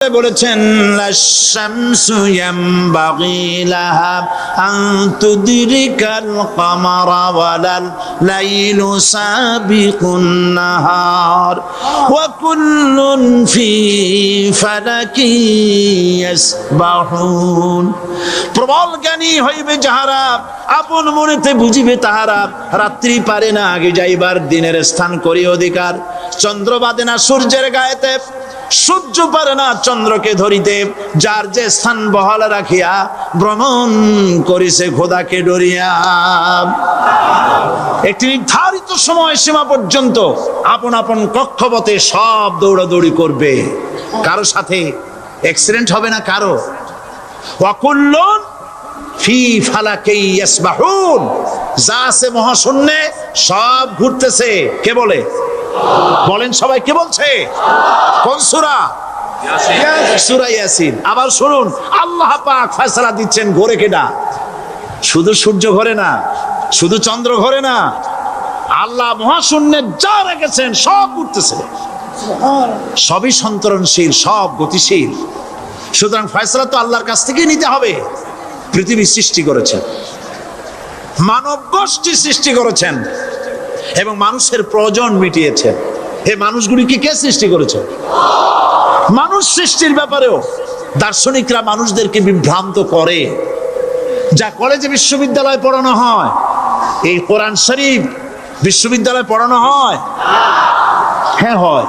বলেছেন লাশ-শামসু ইয়ামবাগি লাহা আন তুদরিকাল কামারা ওয়ালাল লাইলু সাবিকুন নাহার ওয়া কুল্লুন ফি ফালাকি ইয়াসবাহুন। প্রবল জ্ঞানী হইবে যাহারা, আপন মনেতে বুঝিবে তাহারা। রাত্রি পারে না আগে যাইবার, দিনের স্থান করি অধিকার। চন্দ্র বাদে না সূর্যের গায়েতে, সূর্য পারে না চন্দ্রকে ধরিতে। যার যে স্থান বহাল রাখিয়া ভ্রমণ করিছে খোদাকে ডরিয়া। একটি নির্ধারিত সময় সীমা পর্যন্ত আপন আপন কক্ষপথে সব দৌড়াদৌড়ি করবে। কারো সাথে অ্যাক্সিডেন্ট হবে না কারো। ওয়াকুল্লুন ফি ফালাকি ইয়াসবাহুন। যা আছে মহাশূন্যে সব ঘুরতেছে। কে বলে? বলেন সবাই, কে বলছে? কোন সূরা? সূরা ইয়াসিন। আবার শুনুন, আল্লাহ পাক ফয়সালা দিচ্ছেন ঘোরে কেডা? শুধু সূর্য ঘোরে না, শুধু চন্দ্র ঘোরে না, আল্লাহ মহাশূন্যে যা রেখেছেন সব ঘুরতেছে। সবই সন্তরণশীল, সব গতিশীল। সুতরাং ফয়সালা তো আল্লাহর কাছ থেকেই নিতে হবে। পৃথিবী সৃষ্টি করেছেন, মানব গোষ্ঠী সৃষ্টি করেছেন এবং মানুষের প্রয়োজন মিটিয়েছেন। এই মানুষগুলিকে কে সৃষ্টি করেছে? মানুষ সৃষ্টির ব্যাপারেও দার্শনিকরা মানুষদেরকে বিভ্রান্ত করে। যা কলেজে বিশ্ববিদ্যালয়ে পড়ানো হয়, এই কোরআন শরীফ বিশ্ববিদ্যালয়ে পড়ানো হয়? হ্যাঁ হয়।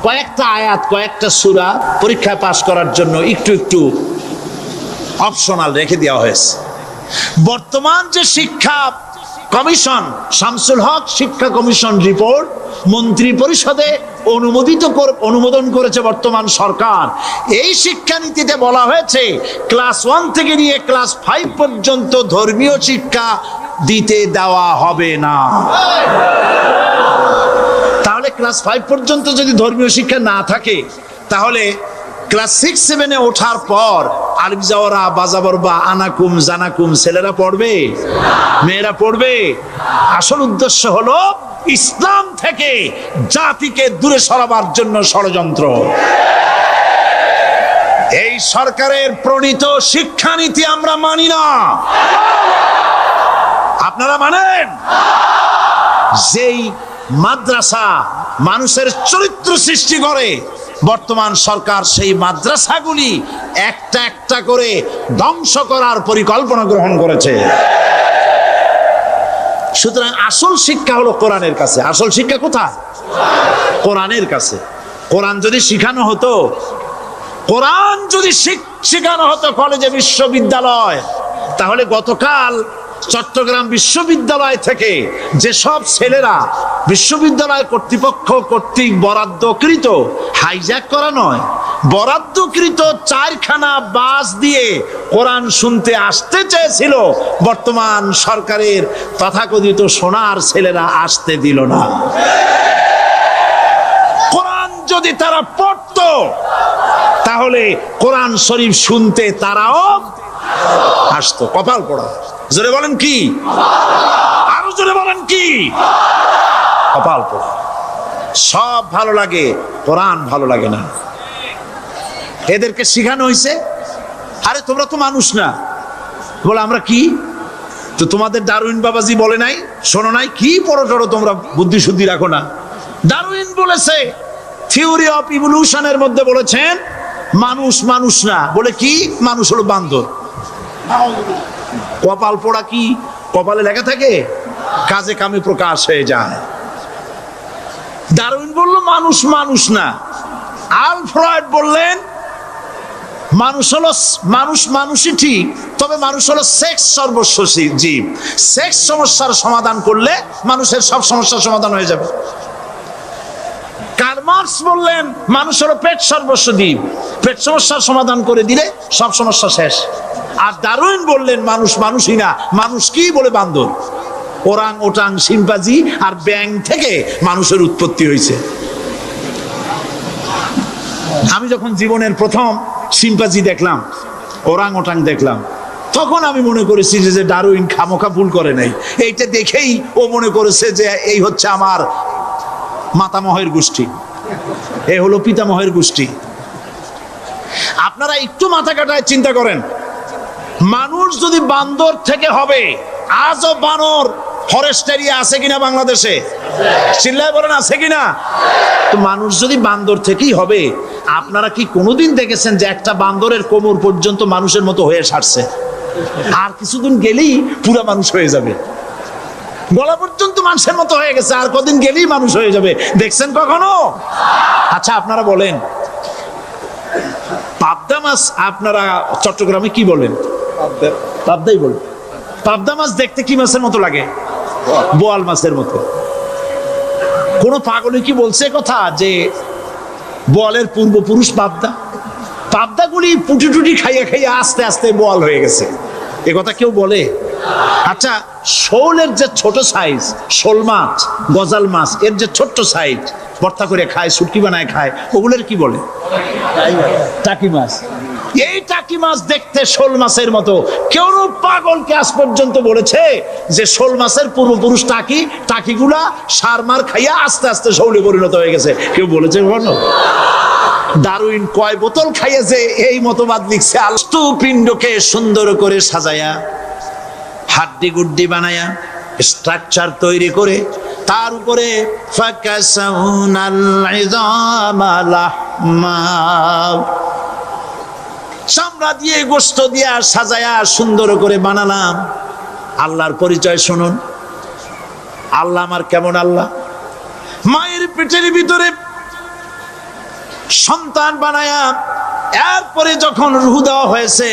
কয়েকটা আয়াত, কয়েকটা সূরা পরীক্ষায় পাশ করার জন্য একটু একটু অপশনাল রেখে দেওয়া হয়েছে। বর্তমান যে শিক্ষা কমিশন, শামসুল হক শিক্ষা কমিশন রিপোর্ট মন্ত্রী পরিষদে অনুমোদন করেছে বর্তমান সরকার। এই শিক্ষানীতিতে বলা হয়েছে ক্লাস 1 থেকে নিয়ে ক্লাস 5 পর্যন্ত ধর্মীয় শিক্ষা দিতে দেওয়া হবে না। তাহলে ক্লাস 5 পর্যন্ত যদি ধর্মীয় শিক্ষা না থাকে, তাহলে ক্লাস 6-7-এ ওঠার পর আলিফ জাওরা বাজাবর বা আনাকুম জানাকুম ছেলেরা পড়বে? মেয়েরা পড়বে? আসল উদ্দেশ্য হলো ইসলাম থেকে জাতিকে দূরে সরাবার জন্য ষড়যন্ত্র। এই সরকারের প্রণীত শিক্ষানীতি আমরা মানি না। আপনারা মানেন? যেই মাদ্রাসা মানুষের চরিত্র সৃষ্টি করে, বর্তমান সরকার সেই মাদ্রাসাগুলি একটা একটা করে ধ্বংস করার পরিকল্পনা গ্রহণ করেছে। সুতরাং আসল শিক্ষা হলো কোরআনের কাছে। আসল শিক্ষা কোথায়? কোরআনের কাছে। কোরআন যদি শিখানো হতো, কোরআন যদি শিখানো হতো কলেজে বিশ্ববিদ্যালয়, তাহলে গতকাল চট্টগ্রাম বিশ্ববিদ্যালয় থেকে যেসব ছেলেরা বিশ্ববিদ্যালয় কর্তৃপক্ষ কর্তৃক বরাদ্দকৃত, হাইজ্যাক করা নয়, বরাদ্দকৃত 4খানা বাস দিয়ে কোরআন শুনতে আসতে চেয়েছিল, বর্তমান সরকারের তথাকথিত সোনার ছেলেরা আসতে দিল না। কোরআন যদি তারা পড়তো, তাহলে কোরআন শরীফ শুনতে তারাও আসতো। কপাল পড়া। জোরে বলেন কি? আরো জোরে বলেন কি? কপাল পড়া। সব ভালো লাগে, কোরআন ভালো লাগে না। এদেরকে শিখানো হয়েছে, আরে তোমরা তো মানুষ না। বলে আমরা কি? তো তোমাদের ডারউইন বাবাজি বলে নাই, শোনো নাই? কি পড়ো টড়ো তোমরা, বুদ্ধি শুদ্ধি রাখো না। ডারউইন বলেছে, থিওরি অফ ইভলিউশনের মধ্যে বলেছেন মানুষ মানুষ না। বলে কি? মানুষ হলো বান্দর। কপাল পোড়া। কি কপালে লেখা থাকে? কাজে কামে প্রকাশ হয়ে যায়। ডারউইন বলল মানুষ মানুষ না। আলফ্রয়েড বললেন মানুষ হলো মানুষই ঠিক, তবে মানুষ হলো সেক্স সর্বস্ব জীব। সেক্স সমস্যার সমাধান করলে মানুষের সব সমস্যার সমাধান হয়ে যাবে। কার্ল মার্কস বললেন মানুষ হলো পেট সর্বস্ব জীব, পেট সমস্যার সমাধান করে দিলে সব সমস্যা শেষ। আর ডারউইন বললেন মানুষ মানুষই না, মানুষ কি? বলে বান্দর। ওরাং ওটাং শিম্পাজি আর ব্যাং থেকে মানুষের উৎপত্তি হয়েছে। আমি যখন জীবনের প্রথম শিম্পাজি দেখলাম, ওরাং ওটাং দেখলাম, তখন আমি মনে করেছি যে ডারউইন খামোখা ভুল করে নাই। এইটা দেখেই ও মনে করেছে যে এই হচ্ছে আমার মাতামহের গোষ্ঠী, এ হলো পিতামহের গোষ্ঠী। আপনারা একটু মাথা কাটায় চিন্তা করেন, মানুষ যদি বান্দর থেকে হবে, আজও বানর ফরেস্ট এরিয়া আছে কিনা বাংলাদেশে? চিল্লায় বলেন আছে কিনা? তো মানুষ যদি বান্দর থেকেই হবে, আপনারা কি কোনোদিন দেখেছেন যে একটা বান্দরের কোমর পর্যন্ত মানুষের মতো হয়ে সারছে? আর কিছুদিন গেলেই পুরা মানুষ হয়ে যাবে, গলা পর্যন্ত মানুষের মতো হয়ে গেছে, আর কদিন গেলেই মানুষ হয়ে যাবে। দেখছেন কখনো? আচ্ছা আপনারা বলেন, পাবদা মাছ আপনারা চট্টগ্রামে কি বলেন? পাবদাই বলেন। পাবদা মাছ দেখতে কি মাছের মতো লাগে? বোয়াল মাছের মতো। কোন পাগলে কি বলছে কথা যে বোয়ালের পূর্বপুরুষ পাবদা? পাবদাগুলি পুটি টুটি খাইয়া খাইয়া আস্তে আস্তে বোয়াল হয়ে গেছে, এ কথা কেউ বলে? আচ্ছা, শোলের যে ছোট সাইজ, শোল মাছ, গজাল মাছ, এর যে ছোট্ট সাইজ ভর্তা করে খায়, শুটকি বানায় খায়, ওগুলোর কি বলে? টাকি মাছ। এই টাকি মাছ দেখতে শোল মাছের মতো। কেউ পাগলকে আজ পর্যন্ত বলেছে যে শোল মাছের পূর্বপুরুষ টাকি, টাকিগুলা সার মার খাইয়া আস্তে আস্তে শৌলে পরিণত হয়ে গেছে? কেউ বলেছে কখনো? ডারউইন কয় বোতল খাইয়েছে এই মতবাদ লিখছে। আলস্তু পিণ্ডকে সুন্দর করে সাজায়া, হাড্ডি গুড্ডি বানায়া, স্ট্রাকচার তৈরি করে তার উপরে চামড়া দিয়ে গোশত দিয়া সাজায়া সুন্দর করে বানালাম। আল্লাহর পরিচয় শুনুন। আল্লাহ আমার কেমন আল্লাহ? মায়ের পেটের ভিতরে সন্তান বানায়া, এরপরে যখন রূহ দেওয়া হয়েছে,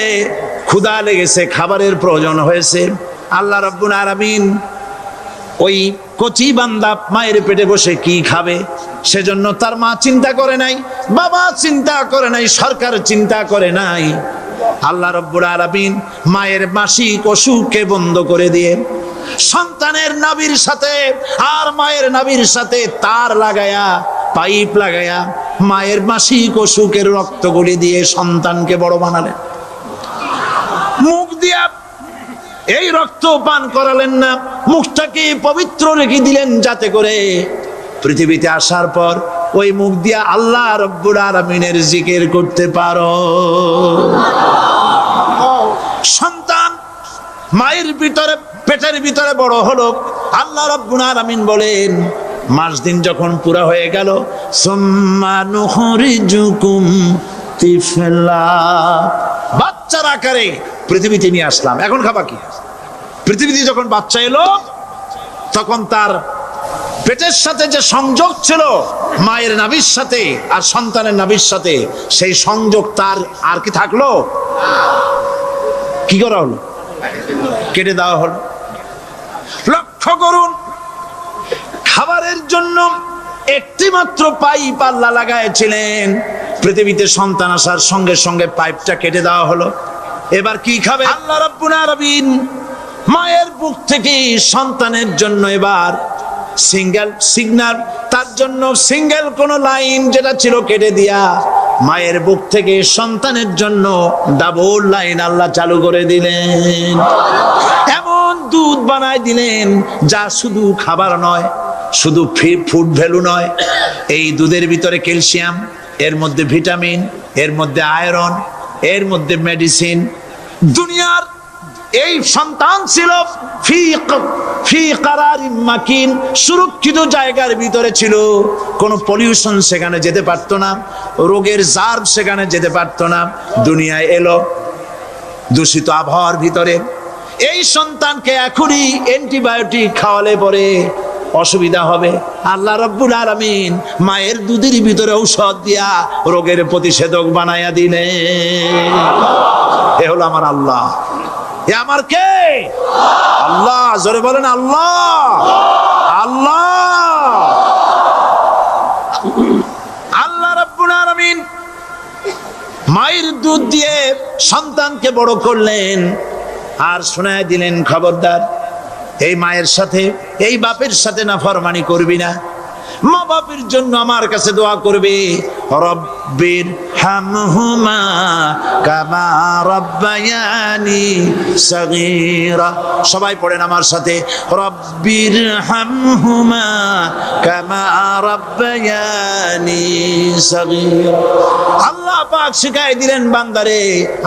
ক্ষুধা লেগেছে, খাবারের প্রয়োজন হয়েছে, আল্লাহ রাব্বুল আলামিন ওই কচি বান্দা মায়ের পেটে বসে কি খাবে সেজন্য তার মা চিন্তা করে নাই, বাবা চিন্তা করে নাই, সরকার চিন্তা করে নাই। আল্লাহ রাব্বুল আলামিন মায়ের মাসিক অসুখকে বন্ধ করে দিয়ে সন্তানের নাভির সাথে আর মায়ের নাভির সাথে তার লাগায়া, পাইপ লাগায়া মায়ের মাসিক অসুখের রক্তগুলি দিয়ে সন্তানকে বড় বানালেন। মুখ দিয়া এই রক্ত পান করালেন না, মুখটাকে পবিত্র রেখে দিলেন যাতে করে পৃথিবীতে আসার পর ওই মুখ দিয়া আল্লাহ রাব্বুল আলামিনের জিকির করতে পারো। সন্তান মায়ের ভিতরে, পেটের ভিতরে বড় হলো। আল্লাহ রাব্বুল আলামিন বলেন, মাস দিন যখন পুরা হয়ে গেল, সুম্মা নুখরিজুকুম তিফলা, বাচ্চার আকারে পৃথিবীতে নিয়ে আসলাম। এখন খাবা কি? পৃথিবীতে যখন বাচ্চা এলো, তখন তার পেটের সাথে যে সংযোগ ছিল মায়ের নাভির সাথে আর সন্তানের নাভির সাথে, সেই সংযোগ তার আর কি থাকলো? কি করা হলো? কেটে দেওয়া হলো। লক্ষ্য করুন, খাবারের জন্য একটি মাত্র পাইপ আল্লাহ লাগাইছিলেন, পৃথিবীতে সন্তান আসার সঙ্গে সঙ্গে পাইপটা কেটে দেওয়া হলো। এবার কি খাবে? আল্লাহ রাব্বুল আলামিন মায়ের বুক থেকে সন্তানের জন্য এবার সিঙ্গেল সিগন্যাল, তার জন্য সিঙ্গেল কোন লাইন যেটা ছিল কেটে দিয়া মায়ের বুক থেকে সন্তানের জন্য ডাবল লাইন আল্লাহ চালু করে দিলেন। এমন দুধ বানায় দিলেন যা শুধু খাবার নয়, শুধু ফুড ভ্যালু নয়, এই দুধের ভিতরে ক্যালসিয়াম, এর মধ্যে ভিটামিন, এর মধ্যে আয়রন, এর মধ্যে মেডিসিন। দুনিয়ার এই সন্তান ছিল ফি কারারিম মাকিন, সুরক্ষিত জায়গার ভিতরে ছিল, কোনো পলিউশন সেখানে যেতে পারতো না, রোগের জার্ম সেখানে যেতে পারতো না। দুনিয়ায় এলো দূষিত আবহাওয়ার ভিতরে। এই সন্তানকে এখনই অ্যান্টিবায়োটিক খাওয়ালে পরে অসুবিধা হবে। আল্লাহ রাব্বুল আলামিন মায়ের দুধের ভিতরে ঔষধ দিয়া রোগের প্রতিষেধক বানায়া দিলেন। এ হলো আমার আল্লাহ। এ আমার কে? আল্লাহ। জোরে বলেন আল্লাহ। আল্লাহ আল্লাহ রাব্বুল আলামিন মায়ের দুধ দিয়ে সন্তানকে বড় করলেন আর শোনায় দিলেন, খবরদার এই মায়ের সাথে, এই বাপের সাথে নাফরমানি করবি না। মা বাপের জন্য আমার কাছে দোয়া করবে, রব্বির হামহুমা কামা রব্বায়ানি সগীরা। সবাই পড়েন আমার সাথে, রব্বির হামহুমা কামা রব্বায়ানি সগীরা। আল্লাহ পাক শিখাই দিলেন বান্দারে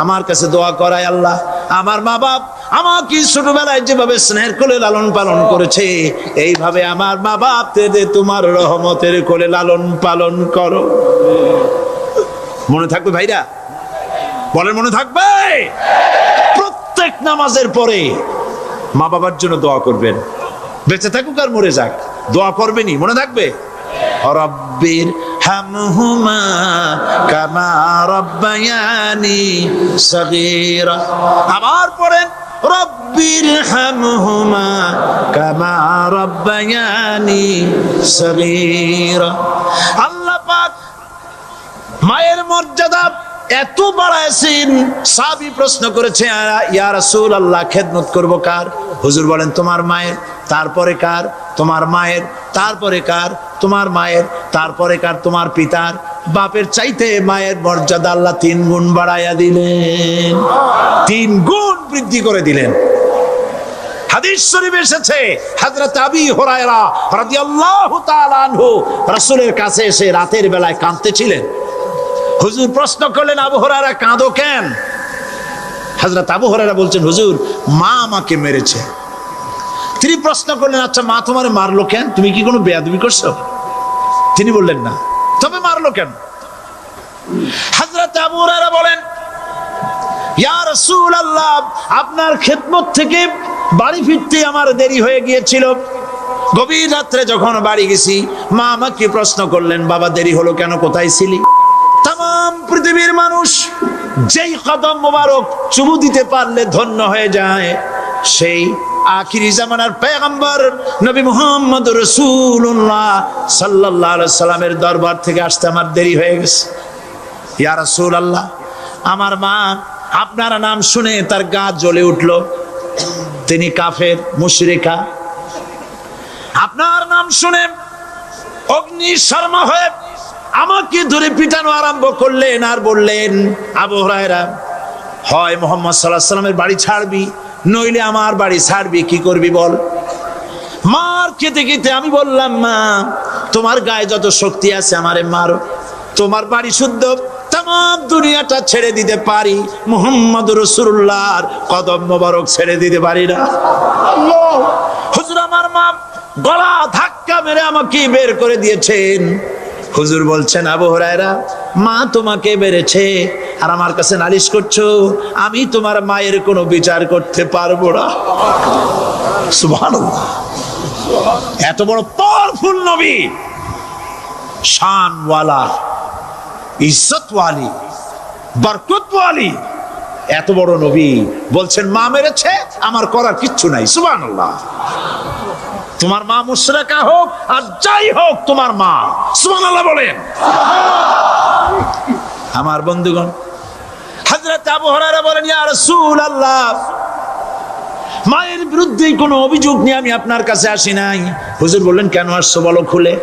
আমার কাছে দোয়া করায়, আল্লাহ আমার মা বাপ আমাকে ছোটবেলায় যেভাবে স্নেহের কোলে লালন পালন করেছে, এইভাবে আমার মা বাপ তোমার রহমতের কোলে লালন পালন করো। মনে থাকবে ভাইরা? বলেন মনে থাকবে? প্রত্যেক নামাজের পরে মা বাবার জন্য দোয়া করবেন, বেঁচে থাকুক আর মরে যাক, দোয়া করবেনই, মনে থাকবে? রব্বির হামহুমা কামা রব্বায়ানি সগীরা। আবার পড়েন, রব্বির হামহুমা কামা রব্বায়ানি সগীরা। আল্লাহ পাক মায়ের মর্যাদা এত বাড়াইছেন, সাহাবী প্রশ্ন করেছে, ইয়া রাসূলুল্লাহ খেদমত করব কার? হুজুর বলেন তোমার মায়ের, তারপরে কার? তোমার মায়ের, তারপরে কার? তোমার মায়ের, তারপরে কার? তোমার পিতার। বাপের চাইতে মায়ের মর্যাদা আল্লাহ 3 গুণ বাড়াইয়া দিলেন, 3 গুণ বৃদ্ধি করে দিলেন। হাদিস শরীফে এসেছে, হযরত আবী হুরায়রা রাদিয়াল্লাহু তাআলা আনহু রাসূলের কাছে এসে রাতের বেলায় কাঁদতেছিলেন। হুজুর প্রশ্ন করলেন, আবু হুরায়রা কাঁদো কেন? হযরত আবু হুরায়রা বলছেন, হুজুর মা আমাকে মেরেছে। তিনি প্রশ্ন করলেন, আচ্ছা মা তোমারে মারলো কেন? তুমি কি কোনো বেয়াদবি করছো? তিনি বললেন না, তবে মারলো কেন? হযরত আবু হুরায়রা বলেন, ইয়া রাসূলুল্লাহ আপনার খেদমত থেকে বাড়ি ফিরতে আমার দেরি হয়ে গিয়েছিল। গভীর রাত্রে যখন বাড়ি গেছি, মা আমাকে প্রশ্ন করলেন, বাবা দেরি হলো কেন, কোথায় ছিলি? তাম পৃথিবীর মানুষ যেই কদম মোবারক চুমু দিতে পারলে ধন্য হয়ে যায়, সেই আখিরি জামানার পয়গম্বর নবী মুহাম্মদ রাসূলুল্লাহ সাল্লাল্লাহু আলাইহি সাল্লামের দরবার থেকে আসতে আমার দেরি হয়ে গেছে। ইয়া রাসূলুল্লাহ আমার মা আপনার নাম শুনে তার গা জ্বলে উঠলো, তিনি কাফের মুশরিকা। আপনার নাম শুনে অগ্নি শর্মা হয়ে আমাকে ধরে পিটানো আরম্ভ করলেন আর বললেন, আবু হুরায়রা হয় মুহাম্মদ সাল্লাল্লাহু আলাইহি সাল্লামের বাড়ি ছাড়বি, নইলে আমার বাড়ি ছাড়বি, কি করবি বল? মার খেতে খেতে আমি বললাম, মা তোমার গায়ে যত শক্তি আছে আমারে মারো, তোমার বাড়ি শুদ্ধ, তাম দুনিয়াটা ছেড়ে দিতে পারি, মুহাম্মদ রাসূলুল্লাহর কদম মোবারক ছেড়ে দিতে পারি না। হুজুর আমার মা গলা ধাক্কা মেরে আমাকে বের করে দিয়েছেন। হুজুর বলছেন, আবু হুরায়রা মা তোমাকে মেরেছে আর আমার কাছে নালিশ করছো, আমি তোমার মায়ের কোনো বিচার করতে পারবো না। সুবহানাল্লাহ, এত বড় পাওয়ারফুল নবী, শানওয়ালা, ইজ্জতওয়ালি, বরকতওয়ালি, এত বড় নবী বলছেন মা মেরেছে, আমার করার কিচ্ছু নাই। সুবহানাল্লাহ। তোমার মা মুশরিকা হোক আর যাই হোক, তোমার মা। সুবহানাল্লাহ বলেন। আমার বন্ধুগণ, হযরত আবু হুরায়রা বলেন, ইয়া রাসূলুল্লাহ মায়ের বিরুদ্ধে কোনো অভিযোগ নিয়ে আমি আপনার কাছে আসি নাই। হুজুর বললেন, কেন আসছো বলো খুলে।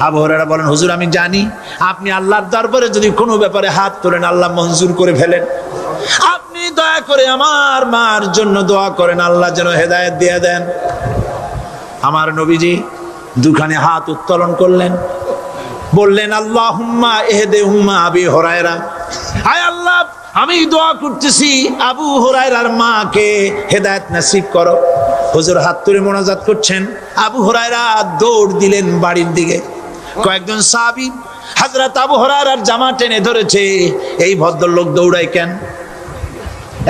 আবু হুরায়রা বলেন, হুজুর আমি জানি আপনি আল্লাহর দরবারে যদি কোনো ব্যাপারে হাত তোলেন আল্লাহ মঞ্জুর করে ফেলেন। আপনি দয়া করে আমার মার জন্য দোয়া করেন, আল্লাহ যেন হেদায়েত দিয়ে দেন। আমার নবীজি দুখানে হাত উত্তোলন করলেন, বললেন, আল্লাহুম্মা ইহদিহুম্মা আবি হুরায়রা, আয় আল্লাহ আমি দোয়া করতেছি আবু হুরায়রার মাকে হেদায়েত নসিব করো। হুজুর হাত তুলে মোনাজাত করছেন, আবু হুরায়রা দৌড় দিলেন বাড়ির দিকে। কয়েকজন সাহাবী হযরত আবু হুরায়রার জামা টেনে ধরেছে, এই ভদ্রলোক দৌড়ায় কেন?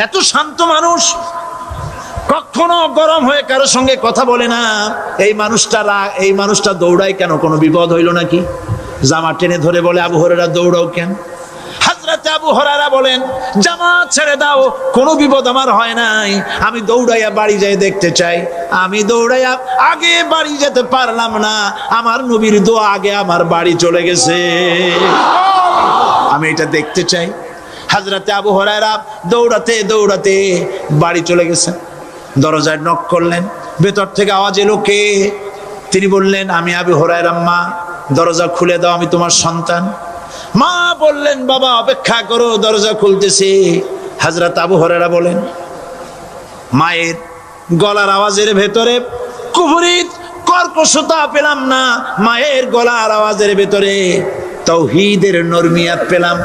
এত শান্ত মানুষ, কখনো গরম হয়ে কারোর সঙ্গে কথা বলে না, এই মানুষটা দৌড়ায় কেন? কোনো বিপদ হইল নাকি? জামা টেনে ধরে বলে, আবু হুরায়রা দৌড়াও কেন? হযরত আবু হুরায়রা বলেন, জামা ছেড়ে দাও, কোনো বিপদ আমার হয় নাই, আমি দৌড়াইয়া বাড়ি যাই দেখতে চাই। আমি দৌড়াইয়া আগে বাড়ি যেতে পারলাম না, আমার নবীর দোয়া আগে আমার বাড়ি চলে গেছে, আমি এটা দেখতে চাই। হযরত আবু হুরায়রা দৌড়াতে দৌড়াতে বাড়ি চলে গেছে। দরজায় নক করলেন, ভেতর থেকে আওয়াজ এলো, কে? তিনি বললেন, আমি আবু হুরায়রা। মা দরজা খুলে দাও, আমি তোমার সন্তান। মা বললেন, বাবা অপেক্ষা করো, দরজা খুলতেছি। হযরত আবু হুরায়রা বলেন, মায়ের গলার আওয়াজের ভেতরে কুফরি কর্কশতা পেলাম না, মায়ের গলার আওয়াজের ভেতরে তাওহীদের নরমিয়াত পেলাম।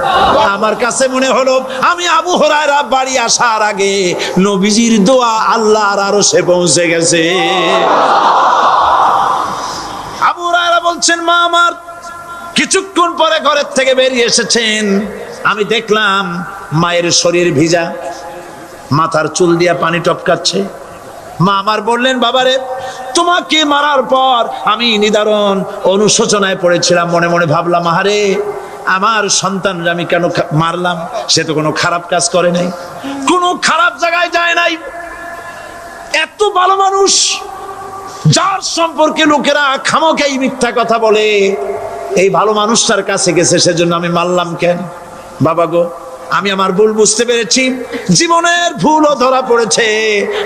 আমার কাছে মনে হলো আমি আবু হুরায়রা বাড়ি আসার আগে নবীজির দোয়া আল্লাহর আরশে পৌঁছে গেছে। আবু হুরায়রা বলছেন, মা আমার কিছুক্ষণ পরে ঘরের থেকে বেরিয়ে এসেছেন, আমি দেখলাম মায়ের শরীর ভিজা, মাথার চুল দিয়া পানি টপকাচ্ছে। মা আমার বললেন, বাবারে তোমাকে মারার পর আমি নিদারুণ অনুশোচনায় পড়েছিলাম, মনে মনে ভাবলাম, আহারে আমার সন্তান আমি কেন মারলাম? সে তো কোনো খারাপ কাজ করে নাই, কোনো খারাপ জায়গায় যায় নাই, এত ভালো মানুষ যার সম্পর্কে লোকেরা খামোখাই মিথ্যা কথা বলে, এই ভালো মানুষটার কাছে গেছে, সেজন্য আমি মারলাম কেন? বাবা গো, আমি আমার ভুল বুঝতে পেরেছি, জীবনের ভুলও ধরা পড়েছে,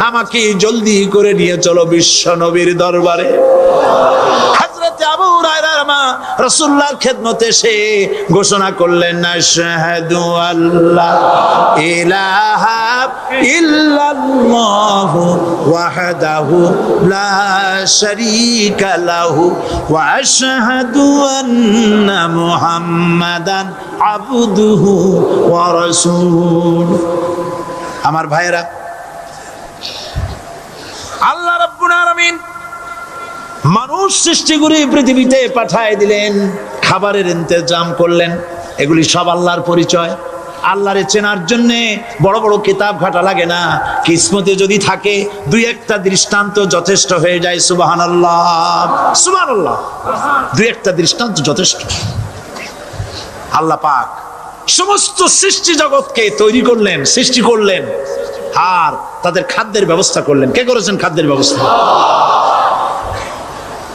আমাকে জলদি করে নিয়ে চলো বিশ্ব নবীর দরবারে। হযরত আবু হুরায়রার মা রাসূলুল্লাহর খেদমতে এসে ঘোষণা করলেন, আশহাদু আল্লা ইলাহা ইল্লাল্লাহু ওয়াহদাহু লা শারীকা লাহু ওয়া আশহাদু আন্না মুহাম্মাদান আবদুহু ওয়া রাসূলুহু। আমার ভাইয়েরা, আল্লাহ রাব্বুল আলামিন মানুষ সৃষ্টি করে পৃথিবীতে পাঠায় দিলেন, খাবারের ইন্তজাম করলেন, এগুলি সব আল্লাহর পরিচয়। আল্লাহরে চেনার জন্য বড় বড় কিতাব ঘাটা লাগে না, কিসমতে যদি থাকে দুই একটা দৃষ্টান্ত যথেষ্ট হয়ে যায়। সুবহানাল্লাহ, সুবহানাল্লাহ, দুই একটা দৃষ্টান্ত যথেষ্ট। আল্লাহ পাক সমস্ত সৃষ্টি জগৎকে তৈরি করলেন, সৃষ্টি করলেন, আর তাদের খাদ্যের ব্যবস্থা করলেন। কে করেছেন খাদ্যের ব্যবস্থা?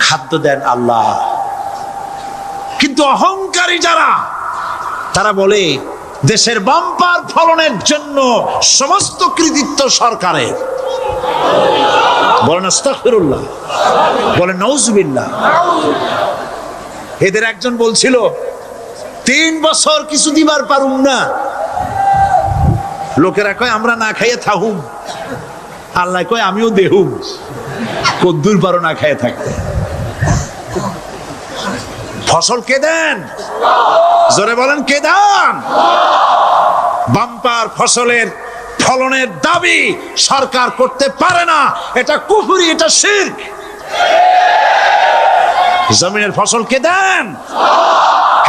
খাদ্য দেন আল্লাহ। কিন্তু অহংকারী যারা, তারা বলে দেশের বাম্পার ফলনের জন্য সমস্ত কৃতিত্ব সরকারের। বলেন আস্তাগফিরুল্লাহ, বলেন নাউজুবিল্লাহ। এদের একজন বলছিল, 3 বছর কিছু দিবার পারুম না। লোকেরা কয় আমরা না খাইয়ে থাকুম, আল্লাহ কয় আমিও দেহুম। কদ্দুর পারো না খাইয়ে থাকতে? ফসল কে দেন? জোরে বলেন, কে দেন? বাম্পার ফসলের ফলনের দাবি সরকার করতে পারে না, এটা কুফরি, এটা শিরক। জমিনের ফসল কে দেন?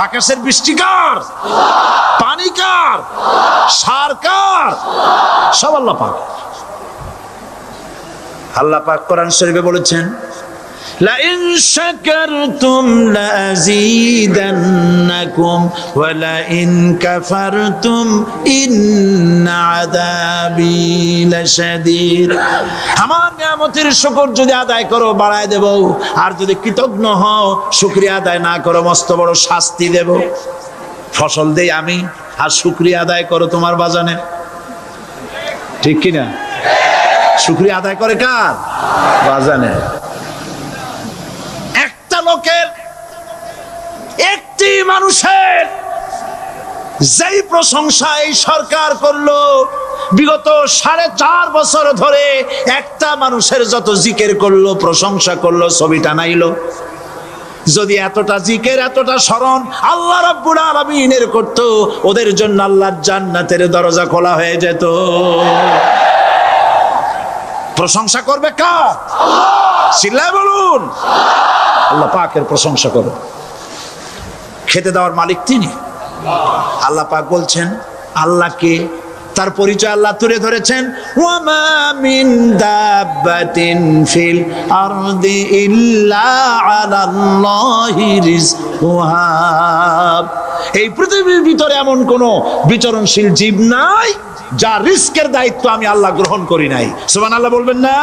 আকাশের বৃষ্টি কার? পানি কার? সার কার? সব আল্লাহ পাক। আল্লাহ পাক কোরআন শরীফে বলেছেন, লা ইন শাকারতুম লাযীদান্নাকুম ওয়া লা ইন কাফারতুম ইন্না আযাবি লাশাদীদ। আমার নিয়ামতের শুকর যদি আদায় করো বাড়ায় দেব, আর যদি কৃতজ্ঞ হও, শুকরিয়া আদায় না করো, মস্ত বড় শাস্তি দেব। ফসল দেই আমি, আর শুকরিয়া আদায় করো তোমার বাজানে। ঠিক কিনা? শুকরিয়া আদায় করে কার? বাজানে। একটা লোকের, একটি মানুষের যেই প্রশংসা এই সরকার করলো, বিগত 4.5 বছর ধরে একটা মানুষের যত জিকির করলো, প্রশংসা করলো, ছবি টানাইলো, যদি এতটা জিকির, এতটা স্মরণ আল্লাহ রাব্বুল আলামিনের করতো, ওদের জন্য আল্লাহর জান্নাতের দরজা খোলা হয়ে যেত। প্রশংসা করবে কার? চিল্লায় বলুন, আল্লাহ পাকের প্রশংসা করো। খেতে দেওয়ার মালিক তিনি। আল্লাহ পাক বলছেন, আল্লাহকে, তার পরিচয় আল্লাহ তুলে ধরেছেন, ওয়ামা মিন দাব্বাতিন ফিল আরদি ইল্লা আলাল্লাহি রিজকুহা। এই পৃথিবীর ভিতরে এমন কোন বিচরণশীল জীব নাই যার রিস্কের দায়িত্ব আমি আল্লাহ গ্রহণ করি নাই। সুবহানাল্লাহ বলবেন না?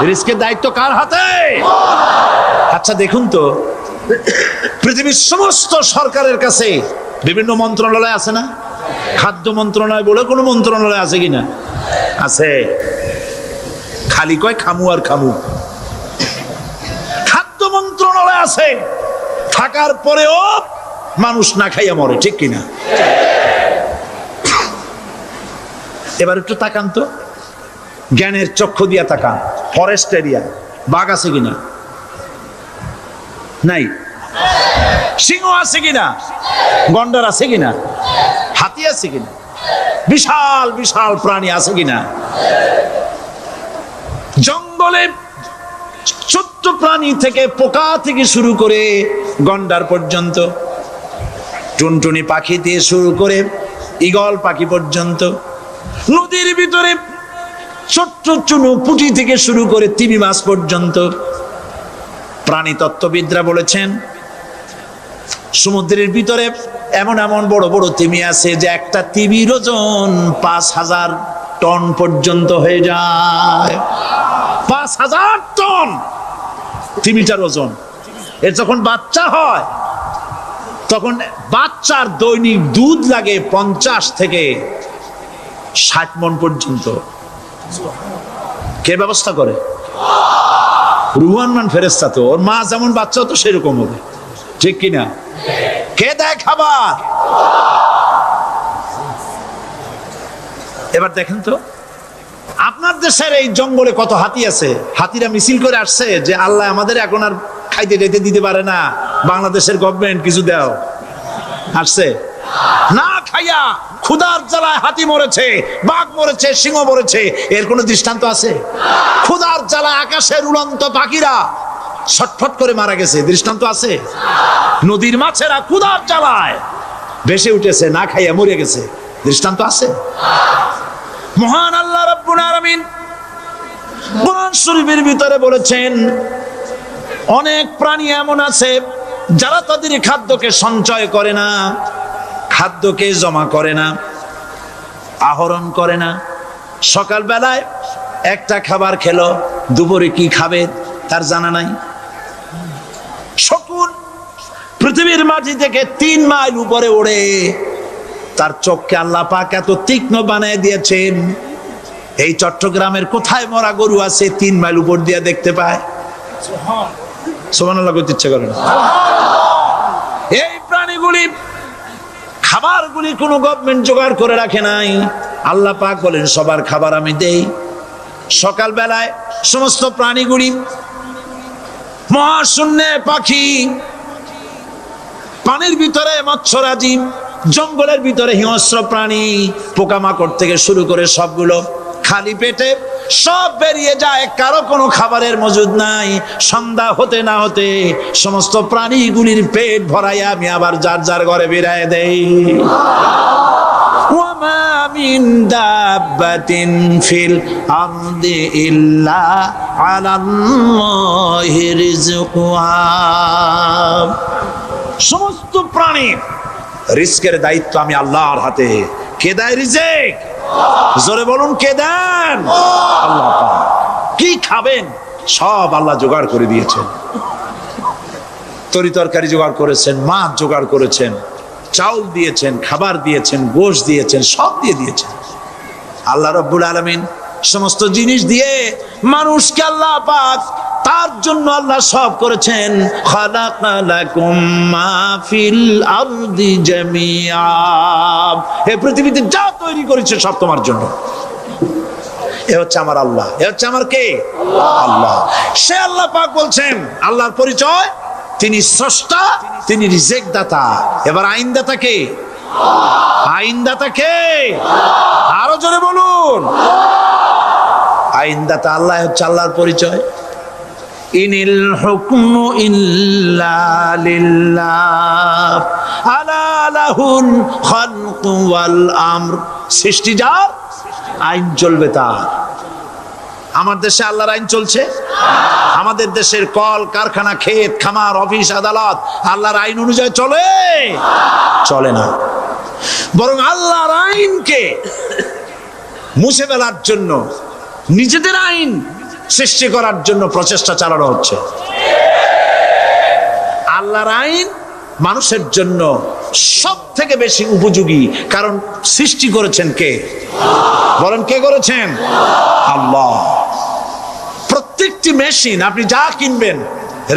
রিস্কের দায়িত্ব কার হাতে? আচ্ছা দেখুন তো, পৃথিবীর সমস্ত সরকারের কাছে বিভিন্ন মন্ত্রণালয় আছে না? খাদ্য মন্ত্রণালয় বলে কোনো মন্ত্রণালয় আছে কিনা? আছে। খালি কয় খামু আর খামু। খাদ্য মন্ত্রণালয় আছে, থাকার পরেও মানুষ না খাইয়া মরে, ঠিক কিনা? এবার একটু তাকান তো, জ্ঞানের চক্ষু দিয়া তাকান, ফরেস্ট এরিয়া বাঘ আছে কিনা? নাই। সিংহ আছে কিনা? গন্ডার আছে কিনা? হাতি আছে কিনা? বিশাল বিশাল প্রাণী আছে কিনা? জঙ্গলে ছোট্ট প্রাণী থেকে, পোকা থেকে শুরু করে গন্ডার পর্যন্ত, টুনটুনি পাখি দিয়ে শুরু করে ঈগল পাখি পর্যন্ত, নদীর ভিতরে ছোট্ট চুনু পুঁটি থেকে শুরু করে তিমি মাছ পর্যন্ত। প্রাণী তত্ত্ববিদরা বলেছেন সমুদ্রের ভিতরে এমন এমন বড় বড় তিমি আছে যে একটা তিমির ওজন 5000 টন পর্যন্ত হয়ে যায়। 5000 টন তিমিটার ওজন। এর যখন বাচ্চা হয় তখন বাচ্চার দৈনিক দুধ লাগে 50 থেকে 60 মণ পর্যন্ত। কে ব্যবস্থা করে? রুহান মান ফেরেশতা। তো ওর মা যেমন বাচ্চা তো সেরকম হবে, ঠিক কিনা? কে দেয় খাবার? এবার দেখেন তো আপনার দেশের এই জঙ্গলে কত হাতি আছে। হাতিরা মিছিল করে আসছে যে আল্লাহ আমাদের এখন আর খাইতে টাইতে দিতে পারে না, বাংলাদেশের গভর্নমেন্ট কিছু দাও। আসছে না, খাইয়া ক্ষুধার জ্বালায় হাতি মরেছে, বাঘ মরেছে, সিংহ মরেছে। এর কোনো দৃষ্টান্ত আছে? ক্ষুধার জ্বালায় আকাশের উড়ন্ত পাখিরা ছটফট করে মারা গেছে, দৃষ্টান্ত আছে? নদীর মাছেরা ক্ষুধার জ্বালায় ভেসে উঠেছে, না খাইয়া মরে গেছে, দৃষ্টান্ত আছে? মহান আল্লাহ রাব্বুল আলামিন কোরআন শরীফের ভিতরে বলেছেন অনেক প্রাণী এমন আছে যারা তাদের খাদ্যকে সঞ্চয় করে না, খাদ্যকে জমা করে না, আহরণ করে না। সকাল বেলায় একটা খাবার খেলো, দুপুরে কি খাবে তার জানা নাই। শকুন পৃথিবীর মাটি থেকে 3 মাইল উপরে ওড়ে, তার চোখকে আল্লাহ পাক এত তীক্ষ্ণ বানিয়ে দিয়েছেন। এই চট্টগ্রামের কোথায় মরা গরু আছে 3 মাইল উপর দিয়ে দেখতে পায়? সুবহানাল্লাহ করতে ইচ্ছে করে না। এই প্রাণীগুলি খাবারগুলি কোনো গভর্নমেন্ট জোগাড় করে রাখে নাই। আল্লাহ পাক বলেন সবার খাবার আমি দেই। সকাল বেলায় সমস্ত প্রাণীগুলি, মহাশূন্যে পাখি, পানির ভিতরে মৎস্যরাজি, জঙ্গলের ভিতরে হিংস্র প্রাণী, পোকামাকড় থেকে শুরু করে সবগুলো খালি পেটে সব বেরিয়ে যায়, কারো কোনো খাবারের মজুদ নাই। সন্ধ্যা হতে না হতে সমস্ত প্রাণীগুলির পেট ভরাইয়া আমি আবার যার যার ঘরে বেরায় দেই। ওয়ামা মিন দাব্বাতিন ফিল আরদি ইল্লা আলাল্লাহি রিজকুহা। সমস্ত প্রাণীর রিজকের দায়িত্ব আমি আল্লাহর হাতে। কে দেয় রিজেক? জোরে বলুন, কে দেন? আল্লাহ পাক। কি খাবেন সব আল্লাহ জোগাড় করে দিয়েছেন। তরি তরকারি জোগাড় করেছেন, মাছ জোগাড় করেছেন, চাউল দিয়েছেন, খাবার দিয়েছেন, গোশত দিয়েছেন, সব দিয়ে দিয়েছেন। আল্লাহ রাব্বুল আলামিন সমস্ত জিনিস দিয়ে মানুষকে আল্লাহ পাক তার জন্য আল্লাহ সব করেছেন। খালাকা লাকুম মা ফিল আরদি জামিআ। এই পৃথিবীতে যা তৈরি করেছে সব তোমার জন্য। এ হচ্ছে আমার আল্লাহ। এ হচ্ছে আমার কে? আল্লাহ। সে আল্লাহ পাক বলছেন, আল্লাহর পরিচয় তিনি স্রষ্টা, তিনি রিজেক দাতা। এবার আইনদাতা কে? আইনদাতা কে? আরো জোরে বলুন। আইনদাতা আল্লাহ হচ্ছে আল্লাহর পরিচয়। ইনিল হুকমু ইল্লা লিল্লাহ আলা লাহুল খালকু ওয়াল আমর। সৃষ্টি যার, আইন চলবে তার। আমার দেশে আল্লাহর আইন চলছে? আমাদের দেশের কল কারখানা, ক্ষেত খামার, অফিস আদালত আল্লাহর আইন অনুযায়ী চলে? চলে না। বরং আল্লাহর আইনকে মুছে ফেলার জন্য নিজেদের আইন সৃষ্টি করার জন্য প্রচেষ্টা চালানো হচ্ছে। আল্লাহর আইন মানুষের জন্য সব থেকে বেশি উপযোগী, কারণ সৃষ্টি করেছেন কে? বলেন, কে করেছেন? আল্লাহ। প্রত্যেকটি মেশিন আপনি যা কিনবেন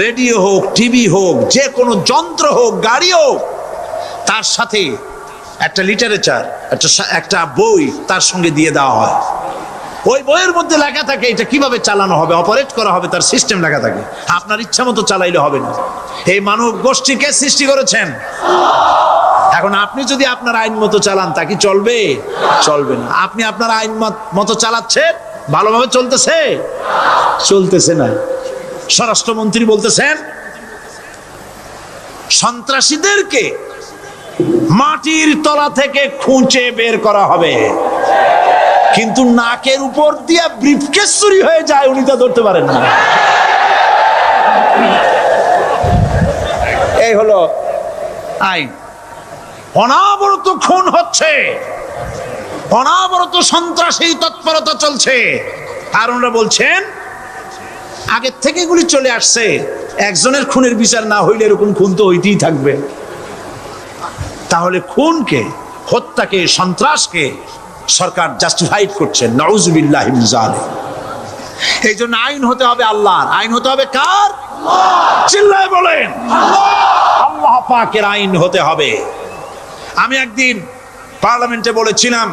রেডিও হোক, টিভি হোক, যে কোনো যন্ত্র হোক, গাড়ি হোক, তার সাথে একটা লিটারেচার, একটা বই তার সঙ্গে দিয়ে দেওয়া হয়। ওই বইয়ের মধ্যে লেখা থাকে এটা কিভাবে চালানো হবে, অপারেট করা হবে, তার সিস্টেম লেখা থাকে। আপনার ইচ্ছা মতো চালাইলে হবে না। এই মানব গোষ্ঠীকে সৃষ্টি করেছেন। এখন আপনি যদি আপনার আইন মতো চালান, তা কি চলবে? চলবে না। আপনি আপনার আইন মতো চালাচ্ছেন, ভালোভাবে চলতেছে? চলতেছে না। স্বরাষ্ট্রমন্ত্রী বলতেছেন সন্ত্রাসীদেরকে মাটির তলা থেকে খুঁজে বের করা হবে, কিন্তু নাকের উপর দিয়ে ব্রিফকেস চুরি হয়ে যায়, উনি তা ধরতে পারেন না। এই হলো আইন। অনাবরত খুন হচ্ছে, অনাবরত সন্ত্রাসী তৎপরতা চলছে, আর ওনারা বলছেন আগের থেকে এগুলি চলে আসছে, একজনের খুনের বিচার না হইলে এরকম খুন তো হইতেই থাকবে। তাহলে খুনকে, হত্যাকে, সন্ত্রাসকে সরকার জাস্টিফাইড করছেন। নাউজুবিল্লাহি মিন যালিক। এই জন্য আইন হতে হবে আল্লাহর। আইন হতে হবে কার? চিল্লায় বলেন, আল্লাহ পাকের আইন হতে হবে। আমি একদিন পার্লামেন্টে বলেছিলাম,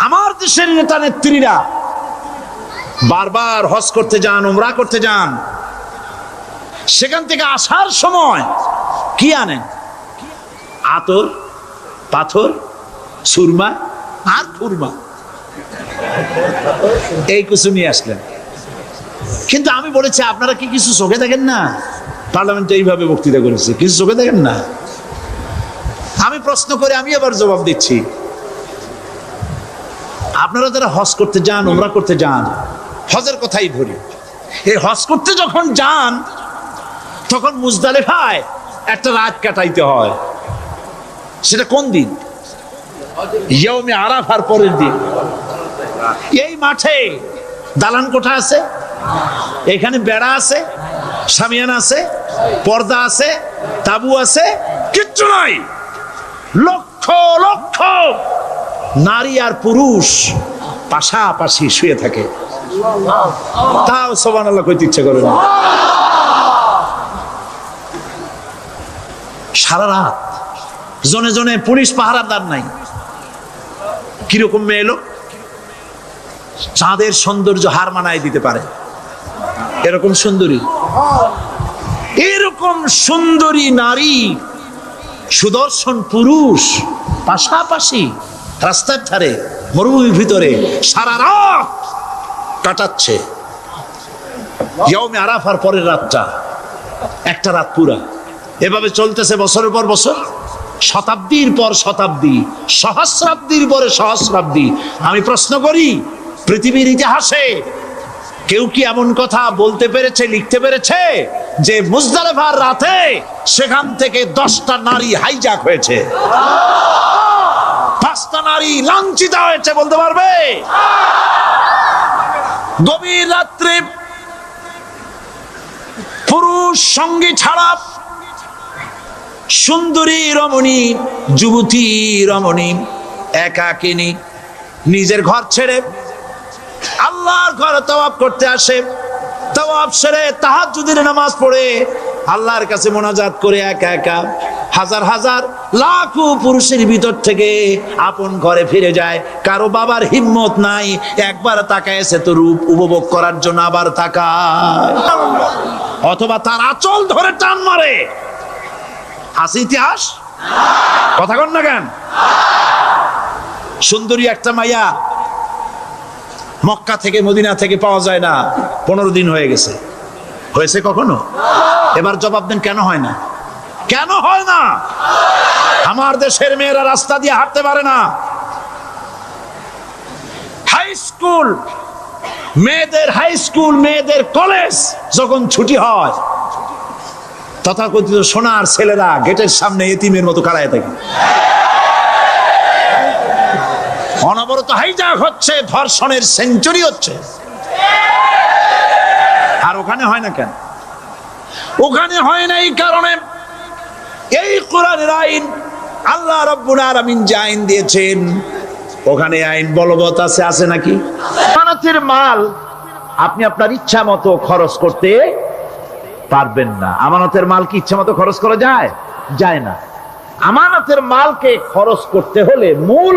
আমার দেশের নেতা নেত্রীরা বারবার হজ করতে যান, উমরা করতে যান, সেখান থেকে আসার সময় কি আনেন? আতর, পাথর, সুরমা আর খুরমা, এই কিছু নিয়ে আসলেন। কিন্তু আমি বলেছি আপনারা কি কিছু চোখে দেখেন না? পার্লামেন্টে এইভাবে বক্তৃতা করেছে, কিছু চোখে দেখেন না? আমি প্রশ্ন করে আমি আবার জবাব দিচ্ছি, আপনারা যারা হজ করতে যান, উমরা করতে যান, হজের কথাই ধরি, এই হজ করতে যখন যান তখন মুজদালিফায় একটা রাত কাটাইতে হয়। সেটা কোন দিন? ইয়ৌমে আরাফার পরের দিন। এই মাঠে দালান কোঠা আছে, এখানে বেড়া আছে, শামিয়ানা আছে, পর্দা আছে, তাবু আছে, কিচ্ছু নাই। লক্ষ লক্ষ নারী আর পুরুষ পাশাপাশি শুয়ে থাকে, তাও সুবহানাল্লাহ কইতে ইচ্ছে করে না। সারা রাত জনে জনে পুলিশ পাহারাদার নাই। কিরকম মেয়ে এলো, চাঁদের সৌন্দর্য হার মানায় দিতে পারে এরকম সুন্দরী, এরকম সুন্দরী নারী, সুদর্শন পুরুষ পাশাপাশি রাস্তার ধারে মরুভূমির ভিতরে সারা রাত কাটাচ্ছে। ইয়ৌমে আরাফার পরের রাতটা, একটা রাত পুরা। এভাবে চলতেছে বছরের পর বছর, শতাব্দীর পর শতাব্দী, সহস্রাব্দীর পরে সহস্রাব্দী। আমি প্রশ্ন করি, পৃথিবীর ইতিহাসে কেউ কি এমন কথা বলতে পেরেছে, লিখতে পেরেছে যে মুজদালিফার রাতে সেখান থেকে 10টা নারী হাইজ্যাক হয়েছে, 5টা নারী লাঞ্ছিত হয়েছে? বলতে পারবে? গভীর রাত্রে পুরুষ সঙ্গী ছাড়া সুন্দরী রমণী, যুবতী রমণী একাকিনী নিজের ঘর ছেড়ে আল্লাহর ঘরে তাওয়াফ করতে আসে। তাওয়াফ সেরে তাহাজ্জুদের নামাজ পড়ে আল্লাহর কাছে মোনাজাত করে একা একা হাজার হাজার লাখো পুরুষের ভিতর থেকে আপন ঘরে ফিরে যায়। কারো বাবার হিম্মত নাই একবার তাকায় সে তো রূপ উপভোগ করার জন্য আবার তাকায়, অথবা তার আঁচল ধরে টান মারে। আছে ইতিহাস? কথা কন না কেন? সুন্দরী একটা মাইয়া মক্কা থেকে মদিনা থেকে পাওয়া যায় না, 15 দিন হয়ে গেছে। হয়েছে কখনো? এবার জবাব দেন, কেন হয় না? কেন হয় না? আমার দেশের মেয়েরা রাস্তা দিয়ে হাঁটতে পারে না। হাই স্কুল মেয়েদের, হাই স্কুল মেয়েদের কলেজ যখন ছুটি হয়, তথাকথিত সোনার ছেলেরা গেটের সামনে এতিমের মতো কারায় থাকে। অনবরত হাইজ্যাক হচ্ছে, ধর্ষণের সেঞ্চুরি হচ্ছে। আর ওখানে হয় না কেন? ওখানে হয় না এই কারণে এই কোরআনের আইন, আল্লাহ রাব্বুল আলামিন যে আইন দিয়েছেন ওখানে আইন বলবৎ আছে। আছে নাকি? আমানতের মাল আপনি আপনার ইচ্ছা মতো খরচ করতে পারবেন না। আমানতের মাল কি ইচ্ছা মতো খরচ করা যায়? যায় না। আমানতের মালকে খরচ করতে হলে মূল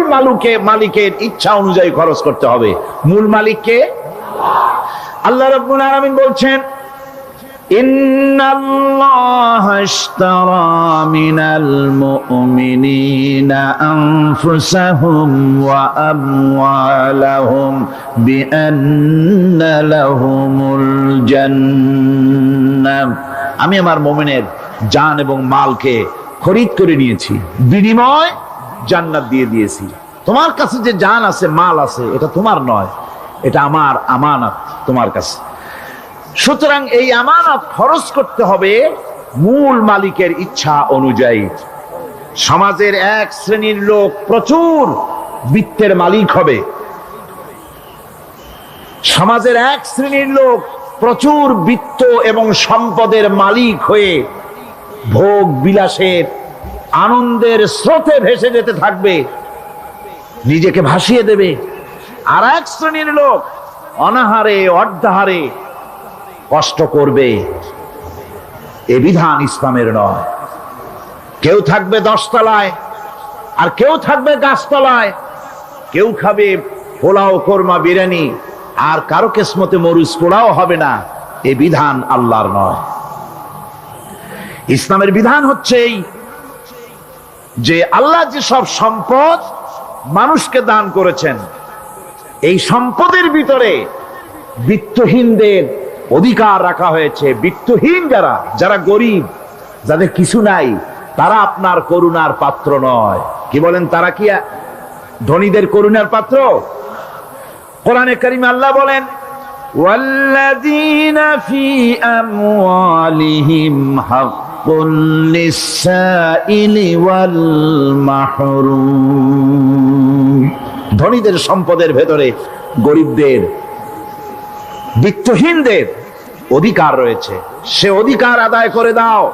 মালিকের ইচ্ছা অনুযায়ী খরচ করতে হবে। মূল মালিককে আল্লাহ রাব্বুল আলামিন বলছেন, ইন্নাল্লাহা ইশতারা মিনাল মুমিনিনা আনফুসাহুম ওয়া আমওয়ালাহুম বিআন্না লাহুমুল জান্নাহ। আমি আমার মুমিনের জান এবং মালকে খরিদ করে নিয়েছি, বিনিময় জান্নাত দিয়ে দিয়েছি। তোমার কাছে যে জান আছে, মাল আছে, এটা তোমার নয়, এটা আমার আমানত তোমার কাছে। সুতরাং এই আমানত খরচ করতে হবে মূল মালিকের ইচ্ছা অনুযায়ী। সমাজের এক শ্রেণীর লোক প্রচুর বিত্তের মালিক হবে, সমাজের এক শ্রেণীর লোক প্রচুর বিত্ত এবং সম্পদের মালিক হয়ে ভোগ বিলাসের আনন্দের স্রোতে ভেসে যেতে থাকবে, নিজেকে ভাসিয়ে দেবে। আর এক শ্রেণীর লোক অনাহারে অর্ধাহারে কষ্ট করবে। এ বিধান ইসলামের নয়। কেউ থাকবে 10 তলায় আর কেউ থাকবে গাছতলায়, কেউ খাবে পোলাও কোরমা বিরিয়ানি আর কারো কিসমতে মরুচ পোলাও হবে না। এ বিধান আল্লাহর নয়। ইসলামের বিধান হচ্ছে এই যে আল্লাহ যে সব সম্পদ মানুষকে দান করেছেন, এই সম্পদের ভিতরে বিত্তহীনদের অধিকার রাখা হয়েছে। বিত্তহীন যারা গরিব, যাদের কিছু নাই, তারা আপনার করুণার পাত্র নয়। কি বলেন, তারা কি ধনীদের করুণার পাত্র? কোরআনে কারিমে আল্লাহ বলেন, ওয়াল্লাযীনা ফী আমওয়ালিহিম হাক্কুন লিস-সাইলি ওয়াল মাহরুম। ধনীদের সম্পদের ভেতরে গরিবদের, বিত্তহীনদের অধিকার রয়েছে। সে অধিকার আদায় করে দাও।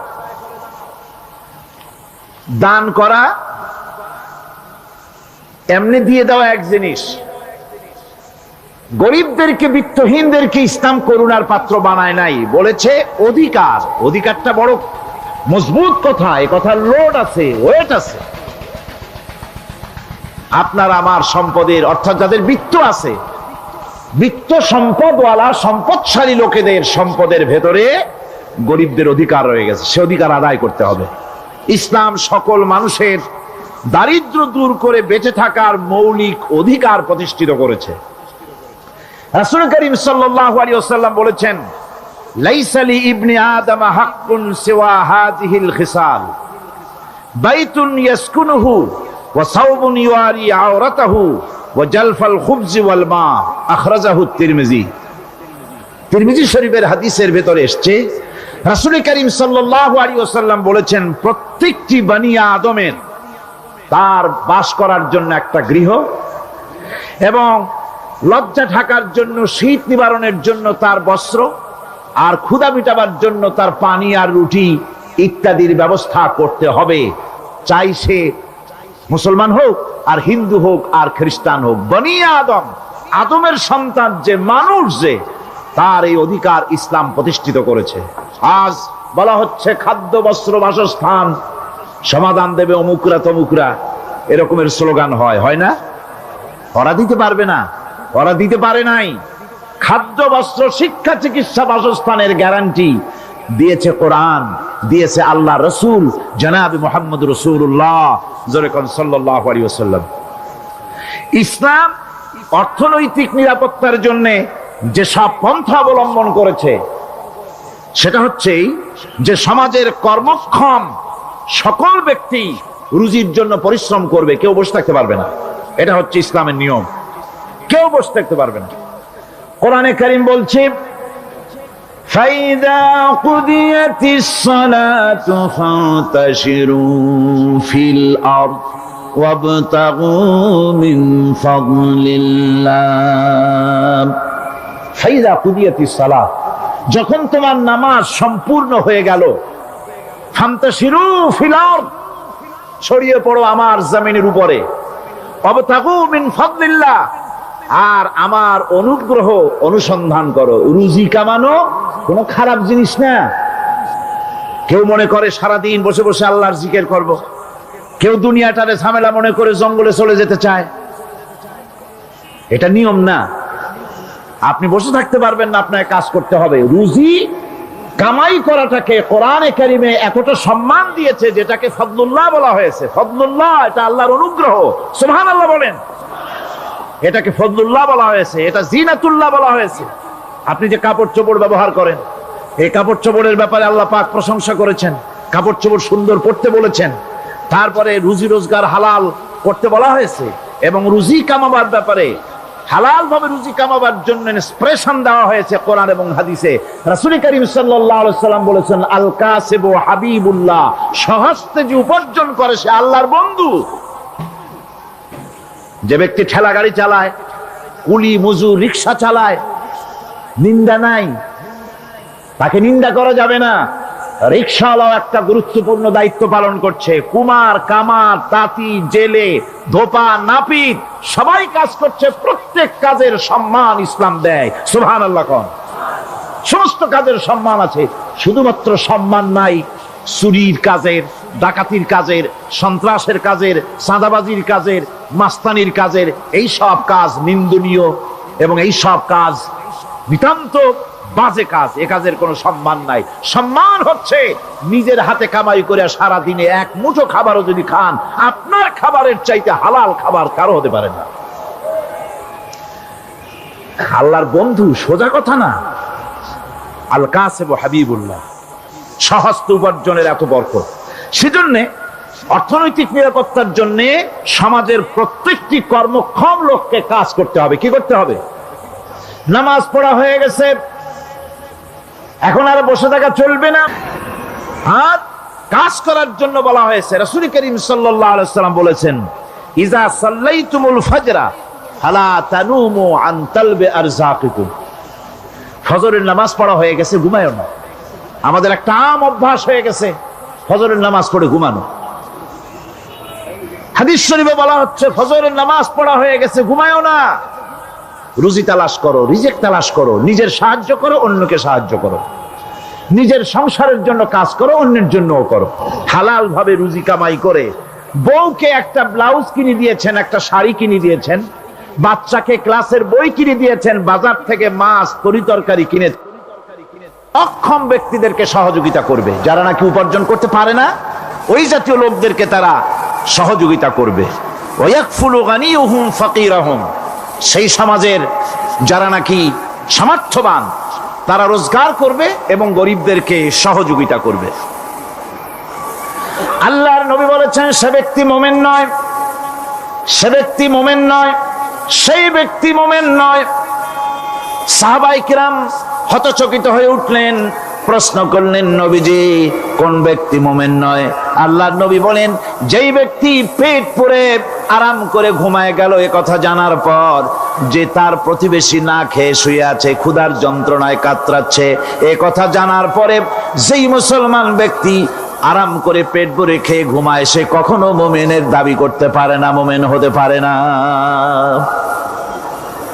দান করা এমনি দিয়ে দাও এক জিনিস, গরিবদেরকে বিত্তহীনদেরকে ইসলাম করুণার পাত্র বানায় নাই, বলেছে অধিকার। অধিকারটা বড় মজবুত কথা, এ কথার লোড আছে, ওয়েট আছে। আপনার আমার সম্পদের, অর্থাৎ যাদের বিত্ত আছে, বিত্ত সম্পদওয়ালা সম্পদশালী লোকেদের সম্পদের ভেতরে গরিবদের অধিকার রয়ে গেছে, সে অধিকার আদায় করতে হবে। ইসলাম সকল মানুষের দারিদ্র দূর করে বেঁচে থাকার মৌলিক অধিকার প্রতিষ্ঠিত করেছে। রাসূল করিম সাল্লাল্লাহু আলাইহি ওয়াসাল্লাম বলেছেন, লাইসা লি ইবনি আদম হাক্কুন সিওয়া হাযিহিল খিসাল, বাইতুন ইয়াসকুনুহু ওয়া সাওবুন ইউআরি আওরাতাহু ওয়া জালফাল খুবজি ওয়াল মা। আখরাজাহু তিরমিজি। তিরমিজি শরীফের হাদিসের ভেতরে এসেছে, রাসূল করিম সাল্লাল্লাহু আলাইহি ওয়াসাল্লাম বলেছেন, প্রত্যেকটি বনি আদমের তার বাস করার জন্য একটা গৃহ এবং লজ্জা ঢাকার জন্য, শীত নিবারণের জন্য তার বস্ত্র, আর ক্ষুধা মিটাবার জন্য তার পানি আর রুটি ইত্যাদির ব্যবস্থা করতে হবে। চাই সে মুসলমান হোক আর হিন্দু হোক আর খ্রিস্টান হোক, বনি আদম, আদমের সন্তান যে মানুষ, যে তার এই অধিকার ইসলাম প্রতিষ্ঠিত করেছে। আজ বলা হচ্ছে খাদ্য বস্ত্র বাসস্থান সমাধান দেবে অমুকরা তমুকরা, এরকমের স্লোগান হয় না? ওরা দিতে পারবে না, ওরা দিতে পারে নাই। খাদ্য বস্ত্র শিক্ষা চিকিৎসা বাসস্থানের গ্যারান্টি দিয়েছে কোরআন, দিয়েছে আল্লাহ রসুল জনাব মুহাম্মদ রাসূলুল্লাহ সাল্লাল্লাহু আলাইহি ওয়াসাল্লাম। ইসলাম অর্থনৈতিক নিরাপত্তার জন্য যে সব পন্থা অবলম্বন করেছে, সেটা হচ্ছে যে সমাজের কর্মক্ষম সকল ব্যক্তি রুজির জন্য পরিশ্রম করবে, কেউ বসে থাকতে পারবে না। এটা হচ্ছে ইসলামের নিয়ম, কেউ বসে থাকতে পারবে না। কোরআনে কারীম বলছে, ফাইদা কুদিয়াতিস সালাতু ফান্তাশিরু ফিল আরদ ওয়াবতাগু মিন ফাদলিল্লাহ। ফাইদা কুদিয়াতিস সালাত, যখন তোমার নামাজ সম্পূর্ণ হয়ে গেল, ফান্তাশিরু ফিল আরদ, ছড়িয়ে পড়ো আমার জমিনের উপরে, ওয়াবতাগু মিন ফাদলিল্লাহ, আর আমার অনুগ্রহ অনুসন্ধান করো। রুজি কামানো কোনো খারাপ জিনিস না। কেউ মনে করে সারাদিন বসে বসে আল্লাহর জিকির করব, কেউ দুনিয়াটারে ঝামেলা মনে করে জঙ্গলে চলে যেতে চায়। এটা নিয়ম না। আপনি বসে থাকতে পারবেন না, আপনাকে কাজ করতে হবে। রুজি কামাই করাটাকে কোরআনে কারিমে এতটা সম্মান দিয়েছে, যেটাকে ফদলুল্লাহ বলা হয়েছে। ফদলুল্লাহ এটা আল্লাহর অনুগ্রহ, সুবহানাল্লাহ বলেন। এটাকে ফদলুল্লাহ বলা হয়েছে, এটা জিনাতুল্লাহ বলা হয়েছে। আপনি যে কাপড় চোপড় ব্যবহার করেন, এই কাপড় চোপড়ের ব্যাপারে আল্লাহ পাক প্রশংসা করেছেন, কাপড় চোপড় সুন্দর পড়তে বলেছেন। তারপরে রুজি রোজগার হালাল করতে বলা হয়েছে, এবং রুজি কামাবার ব্যাপারে হালাল ভাবে রুজি কামাবার জন্য ইন্সপিরেশন দেওয়া হয়েছে কোরআন এবং হাদিসে। রাসূল করিম সাল্লাল্লাহু আলাইহি ওয়াসাল্লাম বলেছেন, আল কাসিবু হাবিবুল্লাহ, সহস্তে যে উপার্জন করে সে আল্লাহর বন্ধু। যে ব্যক্তি ঠেলা গাড়ি চালায়, কুলি মজুর রিকশা চালায়, নিন্দা নাই, তাকে নিন্দা করা যাবে না। রিকশাওয়ালাও একটা গুরুত্বপূর্ণ দায়িত্ব পালন করছে। কুমার, কামার, তাঁতি, জেলে, ধোপা, নাপিত সবাই কাজ করছে। প্রত্যেক কাজের সম্মান ইসলাম দেয়, সুবহানাল্লাহ কোন। সমস্ত কাজের সম্মান আছে, শুধুমাত্র সম্মান নাই চুরির কাজের, ডাকাতির কাজের, সন্ত্রাসের কাজের, চাঁদাবাজির কাজের, মাস্তানির কাজের। এই সব কাজ নিন্দনীয় এবং এই সব কাজ নিতান্ত বাজে কাজ। এ কাজের কোনো সম্মান নাই। সম্মান হচ্ছে নিজের হাতে কামাই করে সারা দিনে এক মুঠো খাবারও যদি খান, আপনার খাবারের চাইতে হালাল খাবার কারো হতে পারে না। আল্লাহর বন্ধু সোজা কথা না। আল কাসিবু হাবিবুল্লাহ, সহস্ত উপার্জনের এত বরকত। সেজন্য অর্থনৈতিক নিরাপত্তার জন্য সমাজের প্রত্যেকটি কর্মক্ষম লোককে কাজ করতে হবে। কি করতে হবে? নামাজ পড়া হয়ে গেছে, এখন আর বসে থাকা চলবে না, আর কাজ করার জন্য বলা হয়েছে। রাসূল করিম সাল্লাল্লাহু আলাইহি ওয়াসাল্লাম বলেছেন, ইজা সাল্লাইতুমুল ফাজরা ফালা তানুমু আন তালবি আরযাকিকুম। ফজরের নামাজ পড়া হয়ে গেছে, ঘুমায়ও না। আমাদের একটা আম অভ্যাস হয়ে গেছে ফজরের নামাজ পড়ে ঘুমানো। হাদিস শরীফে বলা হচ্ছে, ফজরের নামাজ পড়া হয়ে গেছে, ঘুমায়ও না। রুজি তালাশ করো, রিজিক তালাশ করো, নিজের সাহায্য করো, অন্যকে সাহায্য করো, নিজের সংসারের জন্য কাজ করো, অন্যের জন্যও করো। হালাল ভাবে রুজি কামাই করে বউকে একটা ব্লাউজ কিনে দিয়েছেন, একটা শাড়ি কিনে দিয়েছেন, বাচ্চাকে ক্লাসের বই কিনে দিয়েছেন, বাজার থেকে মাছ তরিতরকারি কিনে। অক্ষম ব্যক্তিদেরকে সহযোগিতা করবে, যারা নাকি উপার্জন করতে পারে না, ওই জাতীয় লোকদেরকে তারা সহযোগিতা করবে। ওয়াকফুলু গানিয়ুহুম ফাকিরাহুম, সেই সমাজের যারা নাকি সামর্থ্যবান তারা রোজগার করবে এবং গরিবদেরকে সহযোগিতা করবে। আল্লাহর নবী বলেছেন, সে ব্যক্তি মুমিন নয়, সে ব্যক্তি মুমিন নয়, সেই ব্যক্তি মুমিন নয়। সাহাবায়ে কিরাম হতচকিত হয়ে উঠলেন, প্রশ্ন করলেন, নবীজি কোন ব্যক্তি মুমিন নয়? আল্লাহর নবী বলেন, যেই ব্যক্তি পেট পুরে আরাম করে ঘুমায় গেল এ কথা জানার পর, যে তার প্রতিবেশী না খেয়ে শুয়ে আছে, ক্ষুধার যন্ত্রণায় কাতরাচ্ছে, এ কথা জানার পরে যেই মুসলমান ব্যক্তি আরাম করে পেট ভরে খেয়ে ঘুমায়, সে কখনো মুমিনের দাবি করতে পারে না, মুমিন হতে পারে না।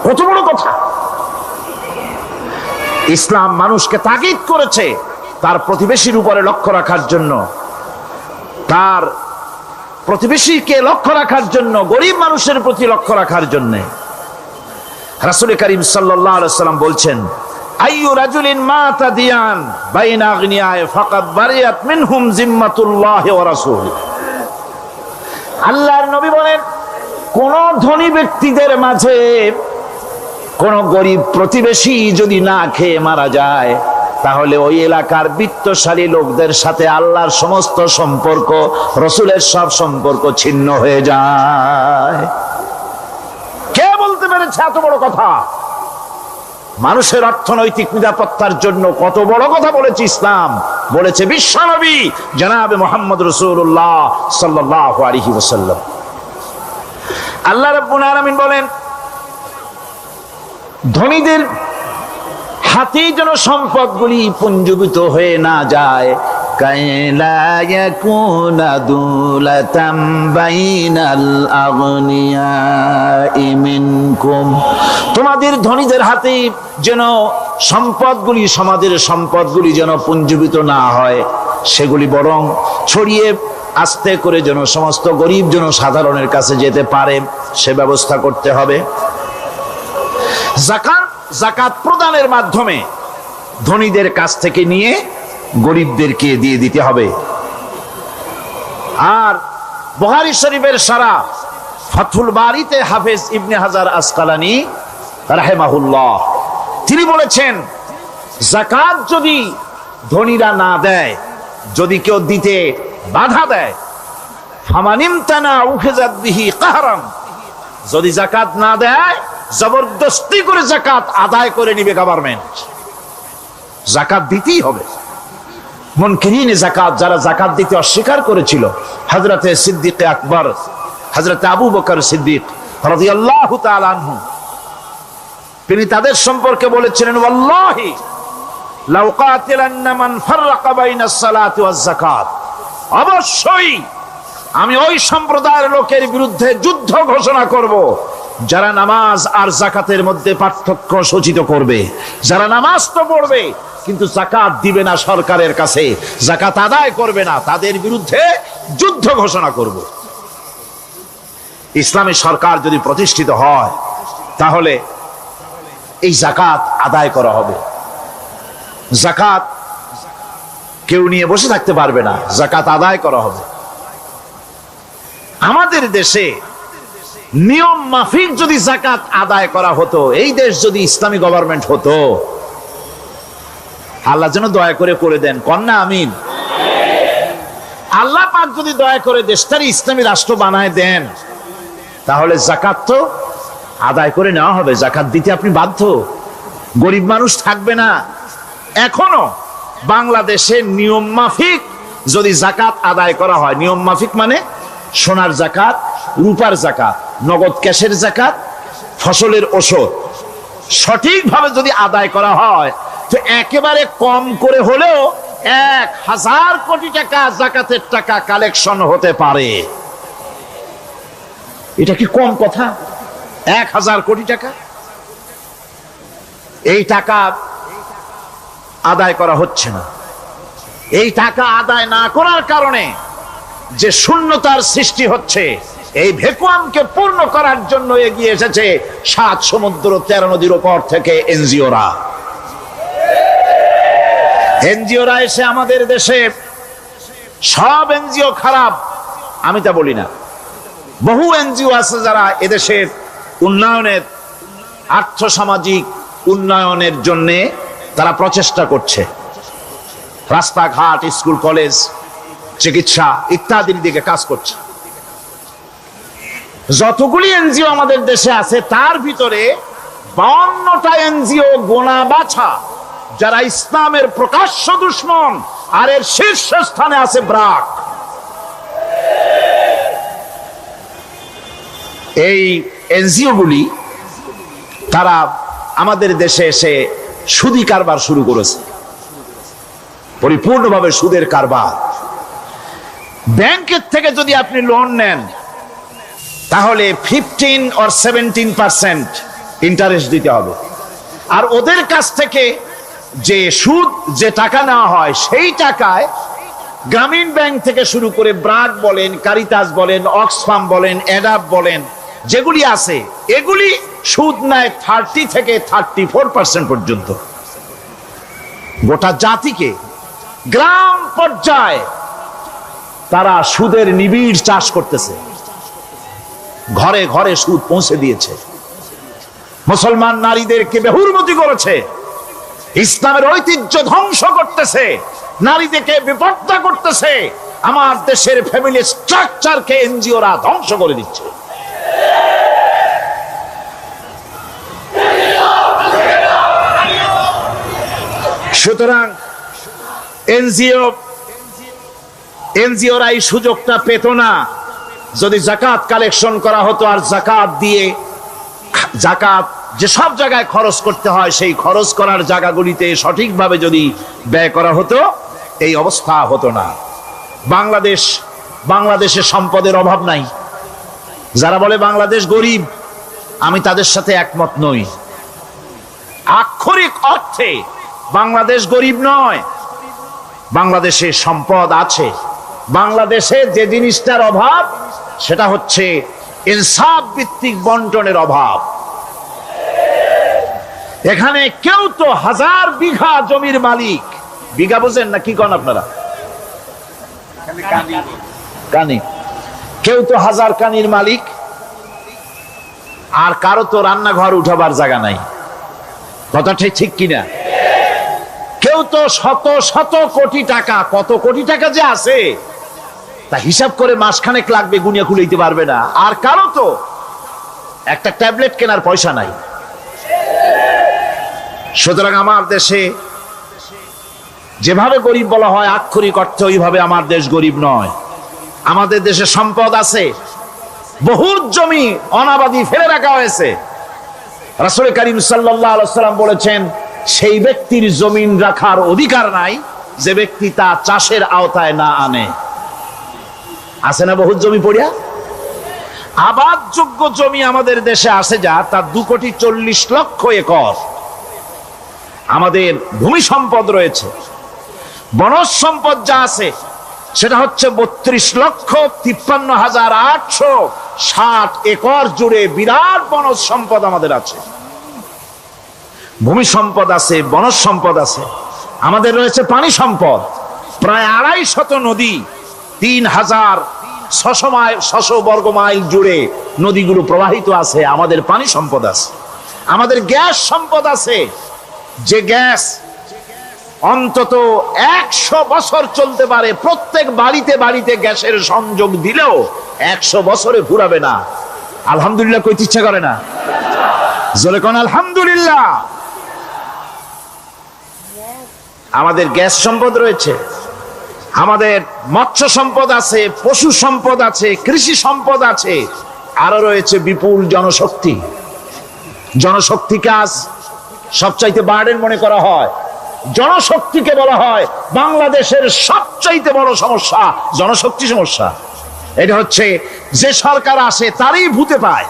কত বড় কথা! ইসলাম মানুষকে তাগিদ করেছে তার প্রতিবেশীর উপরে লক্ষ্য রাখার জন্য, তার প্রতিবেশীকে লক্ষ্য রাখার জন্য, গরিব মানুষের প্রতি লক্ষ্য রাখার জন্য। রাসূল করিম সাল্লাল্লাহু আলাইহি ওয়াসাল্লাম বলছেন, আইয়ু রাজুলিন মাতা দিয়ান বাইনা আগনিয়ায়ে ফাকাদ বারিয়াত মিনহুম জিম্মাতুল্লাহি ওয়া রাসূলিহি। আল্লাহর নবী বলেন, কোন ধনী ব্যক্তিদের মাঝে কোন গরিব প্রতিবেশী যদি না খেয়ে মারা যায়, তাহলে ওই এলাকার বিত্তশালী লোকদের সাথে আল্লাহর সমস্ত সম্পর্ক, রাসূলের সব সম্পর্ক ছিন্ন হয়ে যায়। কে বলতে পেরেছে এত বড় কথা? মানুষের অর্থনৈতিক নিরাপত্তার জন্য কত বড় কথা বলেছে ইসলাম, বলেছে বিশ্বনবী জনাবে মুহাম্মদ রাসূলুল্লাহ সাল্লাল্লাহু আলাইহি ওয়াসাল্লাম। আল্লাহ রাব্বুল আলামিন বলেন, ধনীদের হাতে যেন সম্পদগুলি পুঞ্জীভূত হয়ে না যায়, কাইলা ইয়াকুনা দুলাতাম বাইনাল আগনিয়াই মিনকুম, তোমাদের ধনীদের হাতে যেন সম্পদগুলি, সমাজের সম্পদগুলি যেন পুঞ্জীভূত না হয়, সেগুলি বরং ছড়িয়ে আস্তে করে যেন সমস্ত গরিব জনসাধারণের কাছে যেতে পারে, সে ব্যবস্থা করতে হবে। যাকাত প্রদানের মাধ্যমে ধনীদের কাছ থেকে নিয়ে গরিবদেরকে দিয়ে দিতে হবে। আর বুখারী শরীফের সারা ফাথুল বারীতে হাফেজ ইবনে হাজার আসকালানী রাহিমাহুল্লাহ তিনি বলেছেন, যাকাত যদি ধনীরা না দেয়, যদি কেউ দিতে বাধা দেয়, ফামানিমতানা উখিযাত বিহি কাহরান, যদি যাকাত না দেয় জবরদস্তি করে যাকাত আদায় করে নিবে গভর্নমেন্ট। যাকাত দিতেই হবে। মুনকিরিন যাকাত, যারা যাকাত দিতে অস্বীকার করেছিল, হযরতে সিদ্দিক আকবর, হযরতে আবু বকর সিদ্দিক রাদিয়াল্লাহু তাআলা আনহু, তিনি তাদের সম্পর্কে বলেছিলেন, ওয়াল্লাহি লাউ কাতিলান্না মান ফাররাকা বাইনাস সালাতি ওয়াজ যাকাত, অবশ্যই আমি ওই সম্প্রদায়ের লোকের বিরুদ্ধে যুদ্ধ ঘোষণা করব যারা নামাজ আর যাকাতের মধ্যে পার্থক্য সূচিত করবে। যারা নামাজ তো পড়বে কিন্তু যাকাত দিবে না সরকারের কাছে, যাকাত আদায় করবে না, তাদের বিরুদ্ধে যুদ্ধ ঘোষণা করব। ইসলামী সরকার যদি প্রতিষ্ঠিত হয় তাহলে এই যাকাত আদায় করা হবে। যাকাত কেউ নিয়ে বসে থাকতে পারবে না, যাকাত আদায় করা হবে। আমাদের দেশে নিয়ম মাফিক যদি যাকাত আদায় করা হতো, এই দেশ যদি ইসলামী গভর্নমেন্ট হতো, আল্লাহ যেন দয়া করে দেন, কন্যা আমিন। আল্লাহ পাক যদি দয়া করে দেশটার ইসলামী রাষ্ট্র বানায় দেন, তাহলে যাকাত তো আদায় করে নেওয়া হবে। যাকাত দিতে আপনি বাধ্য, গরিব মানুষ থাকবে না। এখনো বাংলাদেশে নিয়ম মাফিক যদি যাকাত আদায় করা হয়, নিয়ম মাফিক মানে সোনার যাকাত, রূপার যাকাত, নগদ ক্যাশের যাকাত, ফসলের ওষুধ, সঠিকভাবে যদি আদায় করা হয় তো একেবারে কম করে হলেও 1000 কোটি টাকা যাকাতের টাকা কালেকশন হতে পারে। এটা কি কম কথা? 1000 কোটি টাকা, এই টাকা আদায় করা হচ্ছে না। এই টাকা আদায় না করার কারণে যে শূন্যতার সৃষ্টি হচ্ছে, এই ভ্যাকুয়ামকে পূর্ণ করার জন্য এগিয়ে এসেছে 7 সমুদ্র 13 নদীর উপর থেকে এনজিওরা। এনজিওরা এসে আমাদের দেশে, সব এনজিও খারাপ আমি তা বলি না, বহু এনজিও আছে যারা এদেশের উন্নয়নের, আর্থসামাজিক উন্নয়নের জন্য তারা প্রচেষ্টা করছে। রাস্তাঘাট, স্কুল কলেজ, চিকিৎসা ইত্যাদির দিকে কাজ করছে। যতগুলি এনজিও আমাদের দেশে আছে তার ভিতরে 52টা এনজিও গোনা বাছা যারা ইসলামের প্রকাশ্য দুশমন, আর এর শীর্ষস্থানে আছে ব্রাক। এই এনজিও গুলি তারা আমাদের দেশে এসে সুদি কারবার শুরু করেছে, পরিপূর্ণভাবে সুদের কারবার। ব্যাংকের থেকে যদি আপনি লোন নেন তাহলে 15 or 17% ইন্টারেস্ট দিতে হবে। আর ওদের কাছ থেকে যে সুদ, যে টাকা নেওয়া হয়, সেই টাকায় গ্রামীণ ব্যাংক থেকে শুরু করে ব্রাক বলেন, কারিতাস বলেন, অক্সফাম বলেন, অ্যাডাপ বলেন, যেগুলি আছে এগুলি সুদ নেয় 30 থেকে 34% পর্যন্ত। গোটা জাতিকে গ্রাম পর্যায়ে তারা সুদের নিবিড় চাষ করতেছে, ঘরে ঘরে সুদ পৌঁছে দিয়েছে, মুসলমান নারীদেরকে বেহুরমতি করেছে, ইসলামের ঐতিহ্য ধ্বংস করতেছে, নারীদেরকে বিপর্দা করতেছে, আমার দেশের ফ্যামিলি স্ট্রাকচারকে এনজিওরা ধ্বংস করে দিচ্ছে। সুতরাং এনজিওরা এই সুযোগটা পেত না যদি যাকাত কালেকশন করা হতো। আর যাকাত দিয়ে, যাকাত যে সব জায়গায় খরচ করতে হয় সেই খরচ করার জায়গাগুলিতে সঠিকভাবে যদি ব্যয় করা হতো এই অবস্থা হতো না। বাংলাদেশে সম্পদের অভাব নাই। যারা বলে বাংলাদেশ গরিব, আমি তাদের সাথে একমত নই। আক্ষরিক অর্থে বাংলাদেশ গরিব নয়, বাংলাদেশে সম্পদ আছে। বাংলাদেশে যে জিনিসটার অভাব সেটা হচ্ছে ইনসাফ ভিত্তিক বন্টনের অভাব। এখানে কেউ তো 1000 বিঘা জমির মালিক, বিঘা বোঝেন না কি কন আপনারা? কানি। কেউ তো 1000 কানির মালিক, আর কারো তো রান্নাঘর উঠাবার জায়গা নাই। কথাটা ঠিক কিনা? কেউ তো শত শত কোটি টাকা, কত কোটি টাকা যে আছে তা হিসাব করে মাসখানেক লাগবে, গুনিয়া খুলাইতে পারবে না। আর কারো তো একটা ট্যাবলেট কেনার পয়সা নাই। সুতরাং আমার দেশে যেভাবে গরিব বলা হয় আক্ষরিক অর্থে ওইভাবে আমার দেশ গরিব নয়। আমাদের দেশে সম্পদ আছে, বহুত জমি অনাবাদি ফেলে রাখা হয়েছে। রাসূল করিম সাল্লাল্লাহু আলাইহি ওয়াসাল্লাম বলেছেন, সেই ব্যক্তির জমিন রাখার অধিকার নাই যে ব্যক্তি তা চাষের আওতায় না আনে। আছে না বহুত জমি পড়িয়া? আবাদযোগ্য জমি আমাদের দেশে আছে যা, তার 2,40,00,000 একর। আমাদের ভূমি সম্পদ রয়েছে, বনজ সম্পদ যা আছে সেটা হচ্ছে 32,53,860 একর জুড়ে বিরাট বনজ সম্পদ আমাদের আছে। ভূমি সম্পদ আছে, বনজ সম্পদ আছে। আমাদের রয়েছে পানি সম্পদ, প্রায় 250 নদী, 3,600 বর্গ মাইল জুড়ে নদীগুলো প্রবাহিত আছে। আমাদের পানি সম্পদ আছে। আমাদের গ্যাস সম্পদ আছে, যে গ্যাস অন্তত 100 বছর চলতে পারে। প্রত্যেক বাড়িতে বাড়িতে গ্যাসের সংযোগ দিলেও 100 বছরে ফুরাবে না। আলহামদুলিল্লাহ কইতে ইচ্ছা করে না? জোরে কোন আলহামদুলিল্লাহ। আমাদের গ্যাস সম্পদ রয়েছে, আমাদের মৎস্য সম্পদ আছে, পশু সম্পদ আছে, কৃষি সম্পদ আছে, আরো রয়েছে বিপুল জনশক্তি। জনশক্তিকে আজ সবচাইতে বার্ডেন মনে করা হয়। জনশক্তিকে বলা হয় বাংলাদেশের সবচাইতে বড় সমস্যা, জনশক্তি সমস্যা। এটা হচ্ছে যে সরকার আসে তারই ভূতে পায়,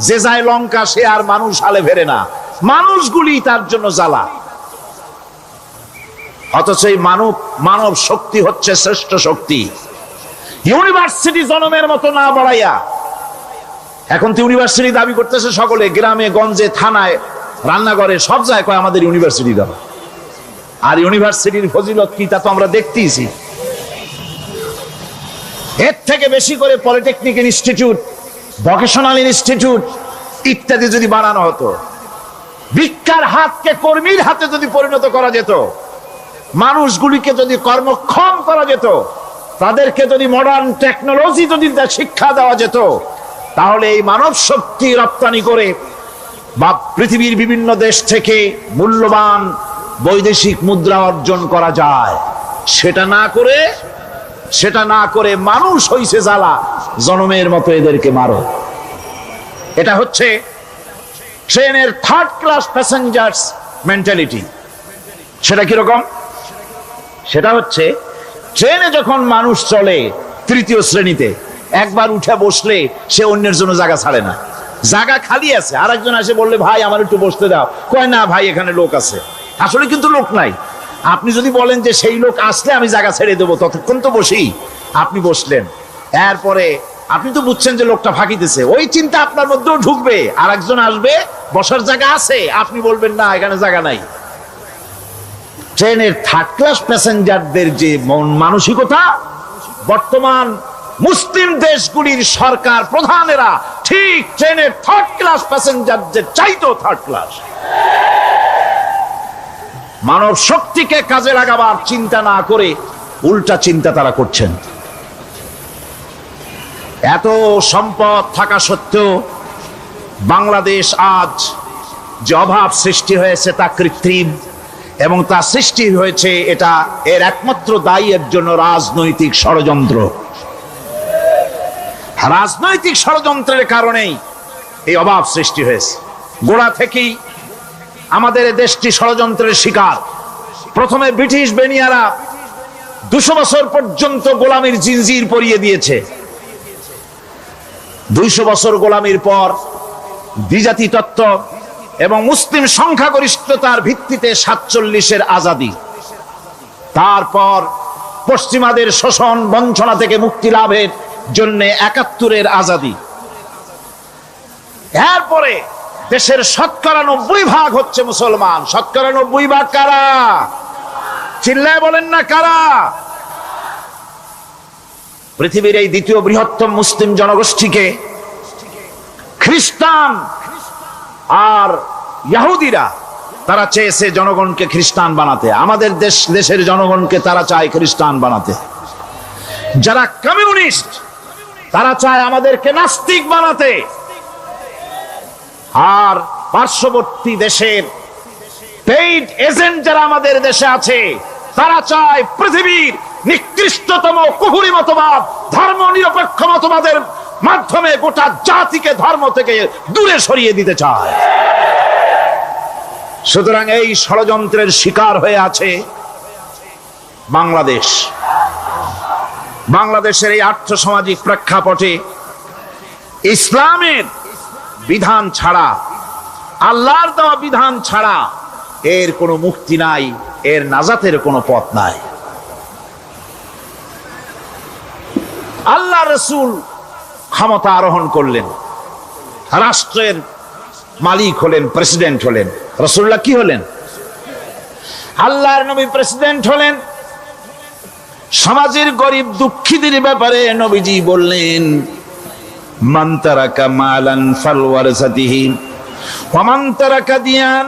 যে যায় লঙ্কা সে আর মানুষ হালে ফেরে না। মানুষগুলি তার জন্য জ্বালা। অথচ এই মানব শক্তি হচ্ছে শ্রেষ্ঠ শক্তি। ইউনিভার্সিটি জনমের মতো না বাড়াইয়া, এখন তো ইউনিভার্সিটি দাবি করতেছে সকলে, গ্রামে গঞ্জে থানায় রান্নাঘরে সব জায়গায় আমাদের ইউনিভার্সিটি দাও। আর ইউনিভার্সিটির ফজিলত কি তা তো আমরা দেখতেইছি। এর থেকে বেশি করে পলিটেকনিক ইনস্টিটিউট, ভোকেশনাল ইনস্টিটিউট ইত্যাদি যদি বানানো হতো, ভিক্ষার হাতকে কর্মীর হাতে যদি পরিণত করা যেত, মানুষগুলিকে যদি কর্মক্ষম করা যেত, তাদেরকে যদি মডার্ন টেকনোলজি যদি শিক্ষা দেওয়া যেত, তাহলে এই মানব শক্তি রপ্তানি করে বা পৃথিবীর বিভিন্ন দেশ থেকে মূল্যবান বৈদেশিক মুদ্রা অর্জন করা যায়। সেটা না করে মানুষ হইছে জ্বালা, জনমের মতো এদেরকে মারো। এটা হচ্ছে ট্রেনের 3rd ক্লাস প্যাসেঞ্জার্স মেন্টালিটি। সেটা কিরকম? সেটা হচ্ছে ট্রেনে যখন মানুষ চলে 3য় শ্রেণীতে, একবার উঠে বসলে সে অন্যের জন্য জায়গা ছাড়ে না। জায়গা খালি আছে, আর একজন এসে বললে ভাই আমার একটু বসতে দাও, কয় না ভাই এখানে লোক আছে। আসলে কিন্তু লোক নাই। আপনি যদি বলেন যে সেই লোক আসলে আমি জায়গা ছেড়ে দেবো, ততক্ষণ তো বসি। আপনি বসলেন, এরপরে আপনি তো বুঝছেন যে লোকটা ফাঁকিতেছে, ওই চিন্তা আপনার মধ্যেও ঢুকবে। আর একজন আসবে, বসার জায়গা আছে, আপনি বলবেন না এখানে জায়গা নাই। ট্রেনের 3rd ক্লাস প্যাসেঞ্জারদের যে মানসিকতা, বর্তমান মুসলিম দেশগুলির সরকার প্রধানেরা ঠিক ট্রেনের 3rd ক্লাস প্যাসেঞ্জারদের চাইতো 3rd ক্লাস। মানব শক্তিকে কাজে লাগাবার চিন্তা না করে উল্টা চিন্তা তারা করছেন। এত সম্পদ থাকা সত্ত্বেও বাংলাদেশ আজ যে অভাব সৃষ্টি হয়েছে তা কৃত্রিম, এবং তা সৃষ্টি হয়েছে এটা এর একমাত্র দায়ী এর জন্য রাজনৈতিক ষড়যন্ত্র। রাজনৈতিক ষড়যন্ত্রের কারণেই এই অভাব সৃষ্টি হয়েছে। গোড়া থেকেই আমাদের দেশটি ষড়যন্ত্রের শিকার। প্রথমে ব্রিটিশ বেনিয়ারা 200 বছর পর্যন্ত গোলামীর জিনজির পরিয়ে দিয়েছে। 200 বছর গোলামীর পর দ্বিজাতি তত্ত্ব এবং মুসলিম সংখ্যাগরিষ্ঠতার ভিত্তিতে 47-এর আজাদি, তারপর পশ্চিমাদের শোষণ বঞ্চনা থেকে মুক্তি লাভের জন্য 71-এর আজাদি, এরপরে দেশের 90% হচ্ছে মুসলমান। 90% কারা? চিল্লায় বলেন না কারা? পৃথিবীর এই দ্বিতীয় বৃহত্তম মুসলিম জনগোষ্ঠীকে খ্রিস্টান আর ইহুদিরা তারা চেয়েছে জনগণকে খ্রিস্টান বানাতে। আমাদের দেশের জনগণকে তারা চায় খ্রিস্টান বানাতে। যারা কমিউনিস্ট তারা চায় আমাদেরকে নাস্তিক বানাতে। আর পার্শ্ববর্তী দেশের পেইড এজেন্ট যারা আমাদের দেশে আছে তারা চায় পৃথিবীর নিকৃষ্টতম কুহুরি মতবাদ, ধর্ম নিরপেক্ষ মতবাদের মাধ্যমে গোটা জাতিকে ধর্ম থেকে দূরে সরিয়ে দিতে চায়। সুতরাং এই ষড়যন্ত্রের শিকার হয়ে আছে বাংলাদেশ। বাংলাদেশের এই আর্থসামাজিক প্রেক্ষাপটে ইসলামের বিধান ছাড়া, আল্লাহর দেওয়া বিধান ছাড়া এর কোনো মুক্তি নাই, এর নাজাতের কোনো পথ নাই। আল্লাহ রাসূল ক্ষমতা আরোহণ করলেন, রাষ্ট্রের মালিক হলেন, প্রেসিডেন্ট হলেন। রাসূলুল্লাহ কি হলেন? আল্লাহর নবী প্রেসিডেন্ট হলেন। সমাজের গরিব দুঃখীদের ব্যাপারে নবীজি বললেন, মান তারাকা মালান ফালওয়ারাসাতিহি ওয়া মান তারাকা দিয়ান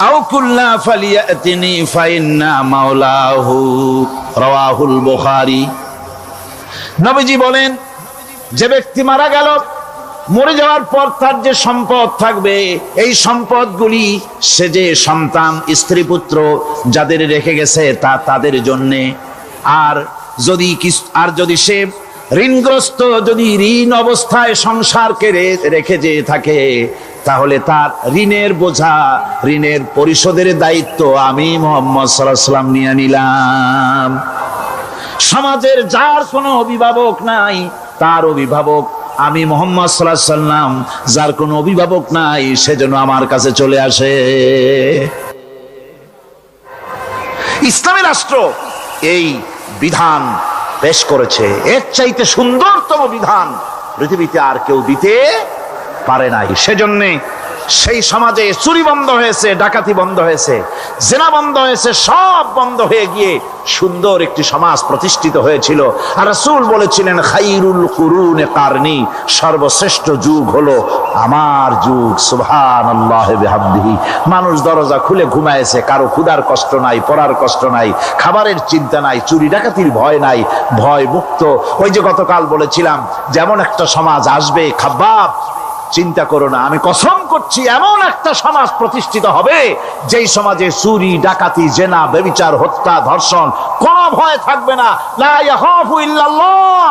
আও কুল্লা ফালিয়াতিনি ফাইন্না মাওলাহু, রাওয়াহুল বুখারী। নবীজি বলেন, যে ব্যক্তি মারা গেল, মরে যাওয়ার পর তার যে সম্পদ থাকবে, এই সম্পদগুলি সে যে সন্তান, স্ত্রী, পুত্র যাদের রেখে গেছে তা তাদের জন্যে। আর যদি সে ঋণগ্রস্ত, যদি ঋণ অবস্থায় সংসারকে রেখে যে থাকে, তাহলে তার ঋণের বোঝা, ঋণের পরিশোধের দায়িত্ব আমি মুহাম্মদ সাল্লাল্লাহু আলাইহি ওয়াসাল্লাম নিয়ে নিলাম। সমাজের যার কোনো অভিভাবক নাই তার অভিভাবক আমি মুহাম্মদ সাল্লাল্লাহু আলাইহি ওয়াসাল্লাম। যার কোনো অভিভাবক নাই সেজন্য আমার কাছে চলে আসে। ইসলামী রাষ্ট্র এই বিধান পেশ করেছে। এর চাইতে সুন্দরতম বিধান পৃথিবীতে আর কেউ দিতে পারে নাই। সেজন্য সেই সমাজে চুরি বন্ধ হয়েছে, ডাকাতি বন্ধ হয়েছে, জেনা বন্ধ হয়েছে, সব বন্ধ হয়ে গিয়ে সুন্দর একটি সমাজ প্রতিষ্ঠিত হয়েছিল। আর রাসূল বলেছিলেন, খাইরুল কুরুনে কারনি, সর্বশ্রেষ্ঠ যুগ হলো আমার যুগ। সুবহানাল্লাহি বিহামদিহি। মানুষ দরজা খুলে ঘুমায়েছে, কারো ক্ষুধার কষ্ট নাই, পড়ার কষ্ট নাই, খাবারের চিন্তা নাই, চুরি ডাকাতির ভয় নাই, ভয় মুক্ত। ওই যে গতকাল বলেছিলাম, যেমন একটা সমাজ আসবে, খাব্বাব চিন্তা করো না, আমি কসম করছি এমন একটা সমাজ প্রতিষ্ঠিত হবে যেই সমাজে চুরি, ডাকাতি, জেনা, ব্যভিচার, হত্যা, ধর্ষণ কোনো ভয় থাকবে না। লা ইয়াখাফু ইল্লাল্লাহ,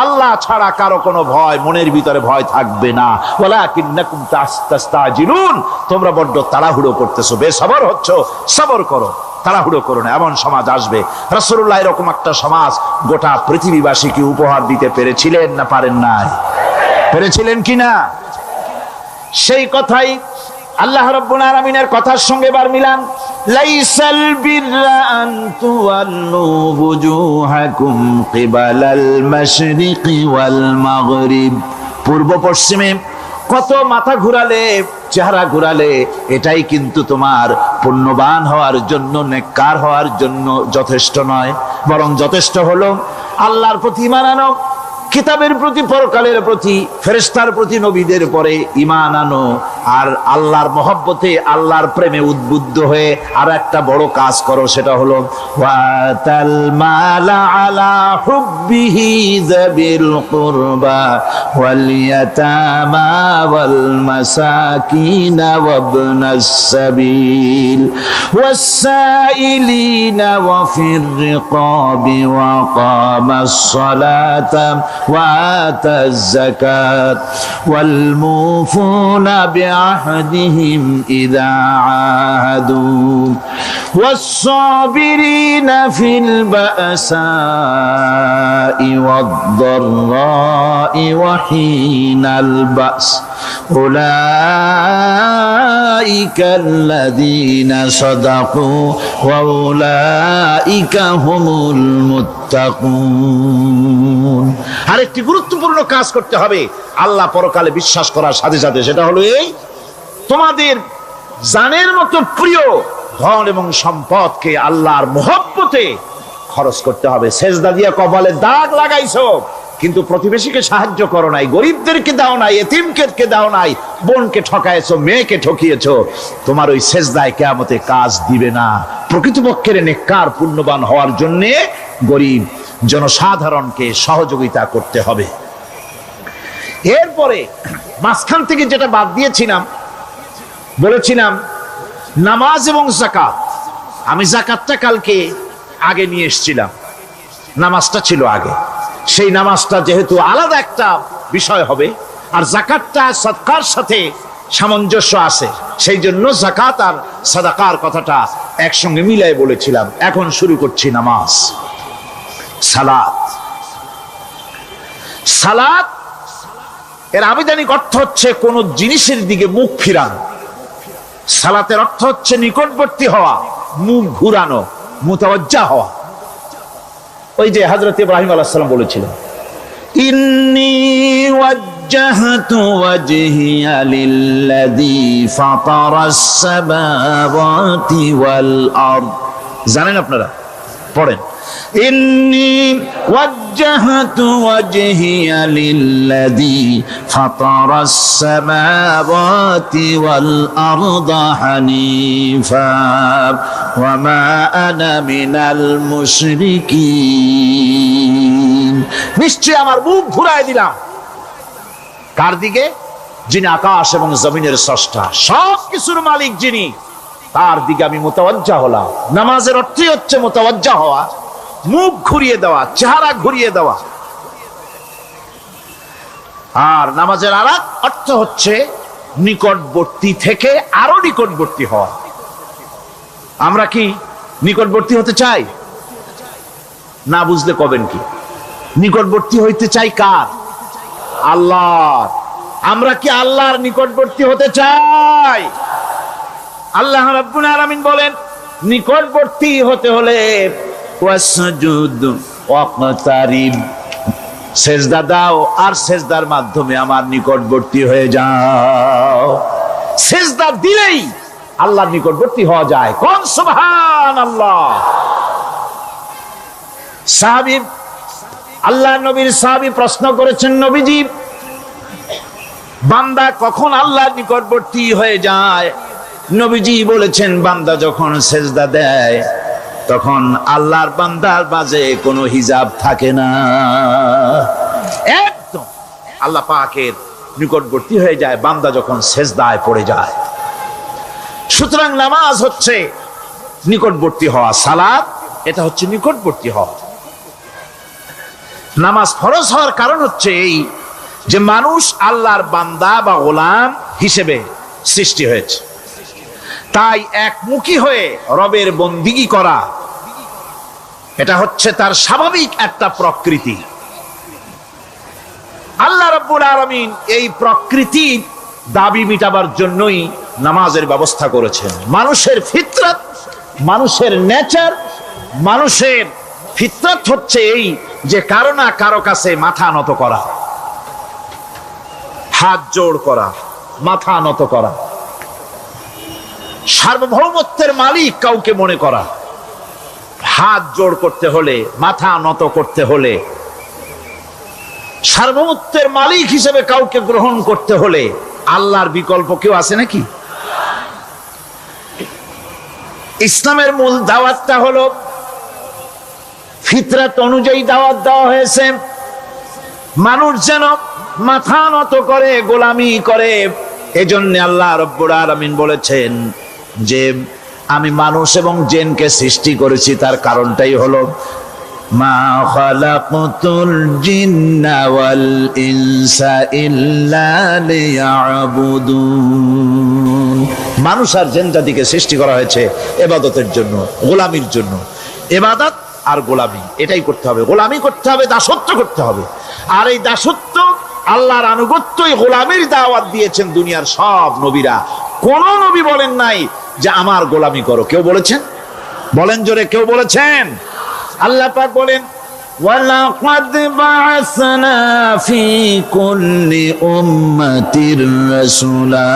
আল্লাহ ছাড়া কারো কোনো ভয়, মনের ভিতরে ভয় থাকবে না। ওয়ালাকিন্নাকুম তাস্তাজিলুন, তোমরা বড্ড তাড়াহুড়ো করতেছো, বেসবর হচ্ছ, সবর করো, তাড়াহুড়ো করো না। এমন সমাজ আসবে। রাসূলুল্লাহ এরকম একটা সমাজ গোটা পৃথিবীবাসীকে উপহার দিতে পেরেছিলেন না পারেন নাই? পেরেছিলেন কিনা? সেই কথাই আল্লাহ রাব্বুল আলামিনের কথার সঙ্গে বার মিলান। লাইসাল বিররা আন তুওয়াল্লু বুজুহাকুম কিবালাল মাশরিকি ওয়াল মাগরিব, পূর্ব পশ্চিমে কত মাথা ঘুরালে, চেহারা ঘুরালে এটাই কিন্তু তোমার পুণ্যবান হওয়ার জন্য, নেককার হওয়ার জন্য যথেষ্ট নয়। বরং যথেষ্ট হলো আল্লাহর প্রতি ঈমান আনো, কিতাবের প্রতি, পরকালের প্রতি, ফেরেশতার প্রতি, নবীদের পরে ঈমান আনো। আর আল্লাহর মহব্বতে, আল্লাহর প্রেমে উদ্বুদ্ধ হয়ে আর একটা বড় কাজ করো, সেটা হলো ওয়াতাল মালা আলা হুব্বিহি যাবিল কুরবা ওয়াল ইয়াতামা ওয়াল মাসাকিন ওয়াবনাস সাবিল ওয়াসাইলিনা ওয়া ফির রিকাবি ওয়া কামাস সালাতা وآتى الزكاة والموفون بعهدهم بعهدهم إذا عاهدوا والصابرين في البأساء والضراء وحين البأس أولئك الذين صدقوا وأولئك هم المتقون। আরেকটি গুরুত্বপূর্ণ কাজ করতে হবে আল্লাহ পরকালে বিশ্বাস করার সাথে সাথে, সেটা হলো এই, তোমাদের জানের মতো প্রিয় ধন এবং সম্পদকে আল্লাহর মহব্বতে খরচ করতে হবে। সেজদা দিয়ে কপালে দাগ লাগাইছো কিন্তু প্রতিবেশীকে সাহায্য করো নাই, গরিবদেরকে দাও নাই, এতিমকে দাও নাই, বোনকে ঠকাইছো, মেয়েকে ঠকিয়েছো, তোমার ওই সেজদায় কিয়ামতে কাজ দিবে না। প্রকৃতপক্ষের নেককার পুণ্যবান হওয়ার জন্য গরিব জনসাধারণকে সহযোগিতা করতে হবে। এরপরে মাঝখান থেকে যেটা বাদ দিয়েছিলাম, বলেছিলাম নামাজ এবং যাকাত। আমি যাকাতটা কালকে আগে নিয়ে এসেছিলাম, নামাজটা ছিল আগে। সেই নামাজটা যেহেতু আলাদা একটা বিষয় হবে আর যাকাতটা সাদকার সাথে সামঞ্জস্য আছে, সেই জন্য যাকাত আর সাদাকার কথাটা একসঙ্গে মিলাই বলেছিলাম। এখন শুরু করছি নামাজ। সালাত, সালাত এর আবিধানিক অর্থ হচ্ছে কোন জিনিসের দিকে মুখ ফিরানো। সালাতের অর্থ হচ্ছে নিকটবর্তী হওয়া, মুখ ঘুরানো, মুতাওয়াজ্জা হওয়া। ওই যে হযরত ইব্রাহিম আলাইহিস সালাম বলেছিলেন, ইন্নী ওয়াজ্জাহতু ওয়াজহিয়া লিল্লাযী ফাতারাস সামাওয়াতি ওয়াল আরদ। জানেন আপনারা? পড়েন, ইন্নী ওয়াজ্জাহতু ওয়াজহিয়া লিল্লাযী ফাতারাস সামাওয়াতি ওয়াল আরদা হানিফা ওয়া মা আনা মিনাল মুশরিকিন। নিশ্চয় আমার মুখ ঘুরায় দিলাম কার দিকে? যিনি আকাশ এবং জমিনের স্রষ্টা, সব কিছুর মালিক যিনি, তার দিকে আমি মুতাওয়াজ্জা হলাম। নামাজের অর্থই হচ্ছে মুতাওয়াজ্জা হওয়া, মুখ ঘুরিয়ে দেওয়া, চেহারা ঘুরিয়ে দেওয়া। আর নামাজের আরেক অর্থ হচ্ছে নিকটবর্তী থেকে আরো নিকটবর্তী হওয়া। আমরা কি নিকটবর্তী হতে চাই? না বুঝলে কবেন কি? নিকটবর্তী হইতে চাই কার? আল্লাহ। আমরা কি আল্লাহর নিকটবর্তী হতে চাই? আল্লাহ রাব্বুল আলামিন বলেন, নিকটবর্তী হতে হলে ওয়াসজুদ ওয়াকতারিব, সেজদা দাও আর সেজদার মাধ্যমে আমার নিকটবর্তী হয়ে যাও। সেজদা দিলেই আল্লাহর নিকটবর্তী হওয়া যায়। কোন সুবহানাল্লাহ। সাহাবী, আল্লাহ নবীর সাহাবী প্রশ্ন করেছেন, নবীজি বান্দা কখন আল্লাহর নিকটবর্তী হয়ে যায়? নবীজি বলেছেন, বান্দা যখন সেজদা দেয় তখন আল্লাহর বান্দার মাঝে কোনো হিজাব থাকে না, একদম আল্লাহ পাকের নিকটবর্তী হয়ে যায় বান্দা যখন সেজদায় পড়ে যায়। সুতরাং নামাজ হচ্ছে নিকটবর্তী হওয়া, সালাত এটা হচ্ছে নিকটবর্তী হওয়া। নামাজ ফরজ হওয়ার কারণ হচ্ছে এই যে মানুষ আল্লাহর বান্দা বা গোলাম হিসেবে সৃষ্টি হয়েছে, তাই একমুখী হয়ে রবের বন্দিগি করা এটা হচ্ছে তার স্বাভাবিক একটা প্রকৃতি। আল্লাহ রাব্বুল আলামিন এই প্রকৃতির দাবি মিটাবার জন্যই নামাজের ব্যবস্থা করেছেন। মানুষের ফিতরত, মানুষের নেচার, মানুষের ফিতরত হচ্ছে এই যে কারো না কারো কাছে মাথা নত করা, হাত জোড় করা, মাথা নত করা, সার্বভৌমত্বের মালিক কাউকে মনে করা। হাত জোড় করতে হলে, মাথা নত করতে হলে, সার্বভৌমত্বের মালিক হিসেবে কাউকে গ্রহণ করতে হলে আল্লাহর বিকল্প কেউ আছে নাকি? ইসলামের মূল দাওয়াতটা হলো ফিতরাত অনুযায়ী দাওয়াত দেওয়া হয়েছে। মানুষ যেন মাথা নত করে, গোলামি করে। এজন্য আল্লাহ রাব্বুল আলামিন বলেছেন যে আমি মানুষ এবং জিনকে সৃষ্টি করেছি, তার কারণটাই হলো মা খালাকতুল জিন্না ওয়াল ইনসা ইল্লা লিয়াবুদুন। মানুষ আর জিন জাতিকে সৃষ্টি করা হয়েছে ইবাদতের জন্য, গোলামির জন্য। ইবাদত আর গোলামি এটাই করতে হবে, গোলামি করতে হবে, দাসত্ব করতে হবে। আর এই দাসত্ব, আল্লাহর আনুগত্য, এই গোলামির দাওয়াত দিয়েছেন দুনিয়ার সব নবীরা। কোন নবী বলেন নাই যে আমার গোলামি করো। কেউ বলেছেন? বলেন জোরে, কেউ বলেছেন? আল্লাহ পাক বলেন, ওয়ালাকাদ বা'আসনা ফি কুল্লি উম্মাতির রাসূলা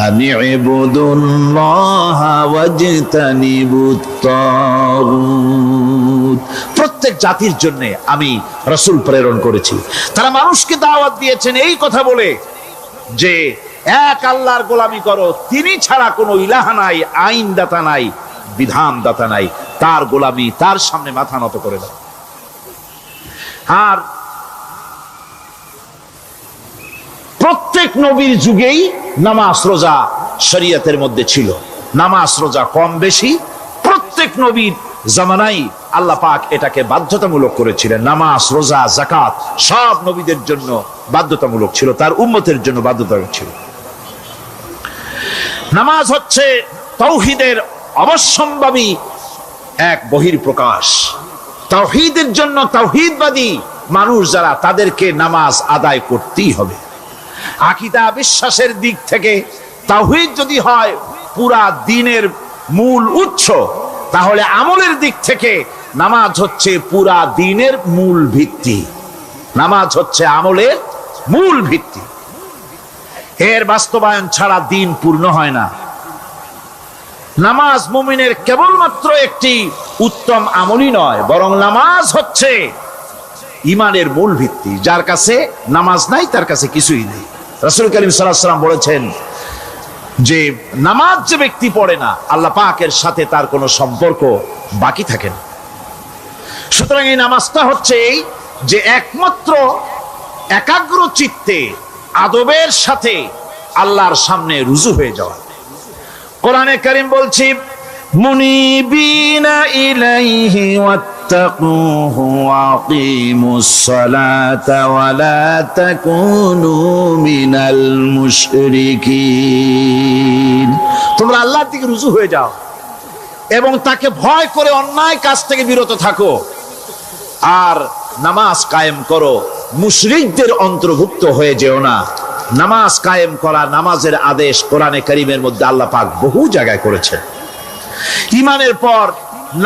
আন ইবুদুল্লাহা ওয়াজতানিবুত তাগুত। প্রত্যেক জাতির জন্য আমি রাসূল প্রেরণ করেছি। তারা মানুষকে দাওয়াত দিয়েছেন এই কথা বলে যে এক আল্লাহর গোলামি করো, তিনি ছাড়া কোনো ইলাহ নাই, আইনদাতা নাই, বিধানদাতা নাই, তার গোলামি, তার সামনে মাথা নত করে দাও। আর প্রত্যেক নবীর যুগেই নামাজ রোজা শরীয়তের মধ্যে ছিল। নামাজ রোজা কম বেশি প্রত্যেক নবীর জামানায় আল্লাহ পাক এটাকে বাধ্যতামূলক করেছিলেন। নামাজ রোজা যাকাত সব নবীদের জন্য বাধ্যতামূলক ছিল, তার উম্মতের জন্য বাধ্যতামূলক ছিল। নামাজ হচ্ছে তাওহীদের অবশ্যম্ভাবী এক বহির্প্রকাশ। তাওহীদের জন্য তাওহীদবাদী মানুষ যারা, তাদেরকে নামাজ আদায় করতেই হবে। আকীদা বিশ্বাসের দিক থেকে তাওহীদ যদি হয় পুরা দ্বীনের মূল উৎস, তাহলে আমলের দিক থেকে নামাজ হচ্ছে পুরা দ্বীনের মূল ভিত্তি। নামাজ হচ্ছে আমলের মূল ভিত্তি। এর বাস্তবায়ন ছাড়া দ্বীন পূর্ণ হয় না। নামাজ মুমিনের কেবলমাত্র একটি উত্তম আমলই নয়, বরং নামাজ হচ্ছে ঈমানের মূল ভিত্তি। যার কাছে নামাজ নাই তার কাছে কিছুই নেই। রাসূল করিম সাল্লাল্লাহু আলাইহি ওয়াসাল্লাম বলেছেন যে নামাজ যে ব্যক্তি পড়ে না, আল্লাহ পাকের সাথে তার কোনো সম্পর্ক বাকি থাকে না। সুতরাং এই নামাজটা হচ্ছে এই যে একমাত্র একাগ্র চিত্তে আদবের সাথে আল্লাহর সামনে রুজু হয়ে যাওয়া। কোরআনে কারীম বলছি, মুনিবিনা ইলাইহি ওয়াত্তাকুহু ওয়াকিমুস সালাতা ওয়া লা তাকুনু মিনাল মুশরিকিন। তোমরা আল্লাহর দিকে রুজু হয়ে যাও এবং তাকে ভয় করে অন্যায় কাজ থেকে বিরত থাকো, আর নামাজ কায়েম করো, মুশরিকদের অন্তর্ভুক্ত হয়ে যেও না। নামাজ কায়েম করা, নামাজের আদেশ কোরআনে কারীমের মধ্যে আল্লাহ পাক বহু জায়গায় করেছেন। ঈমানের পর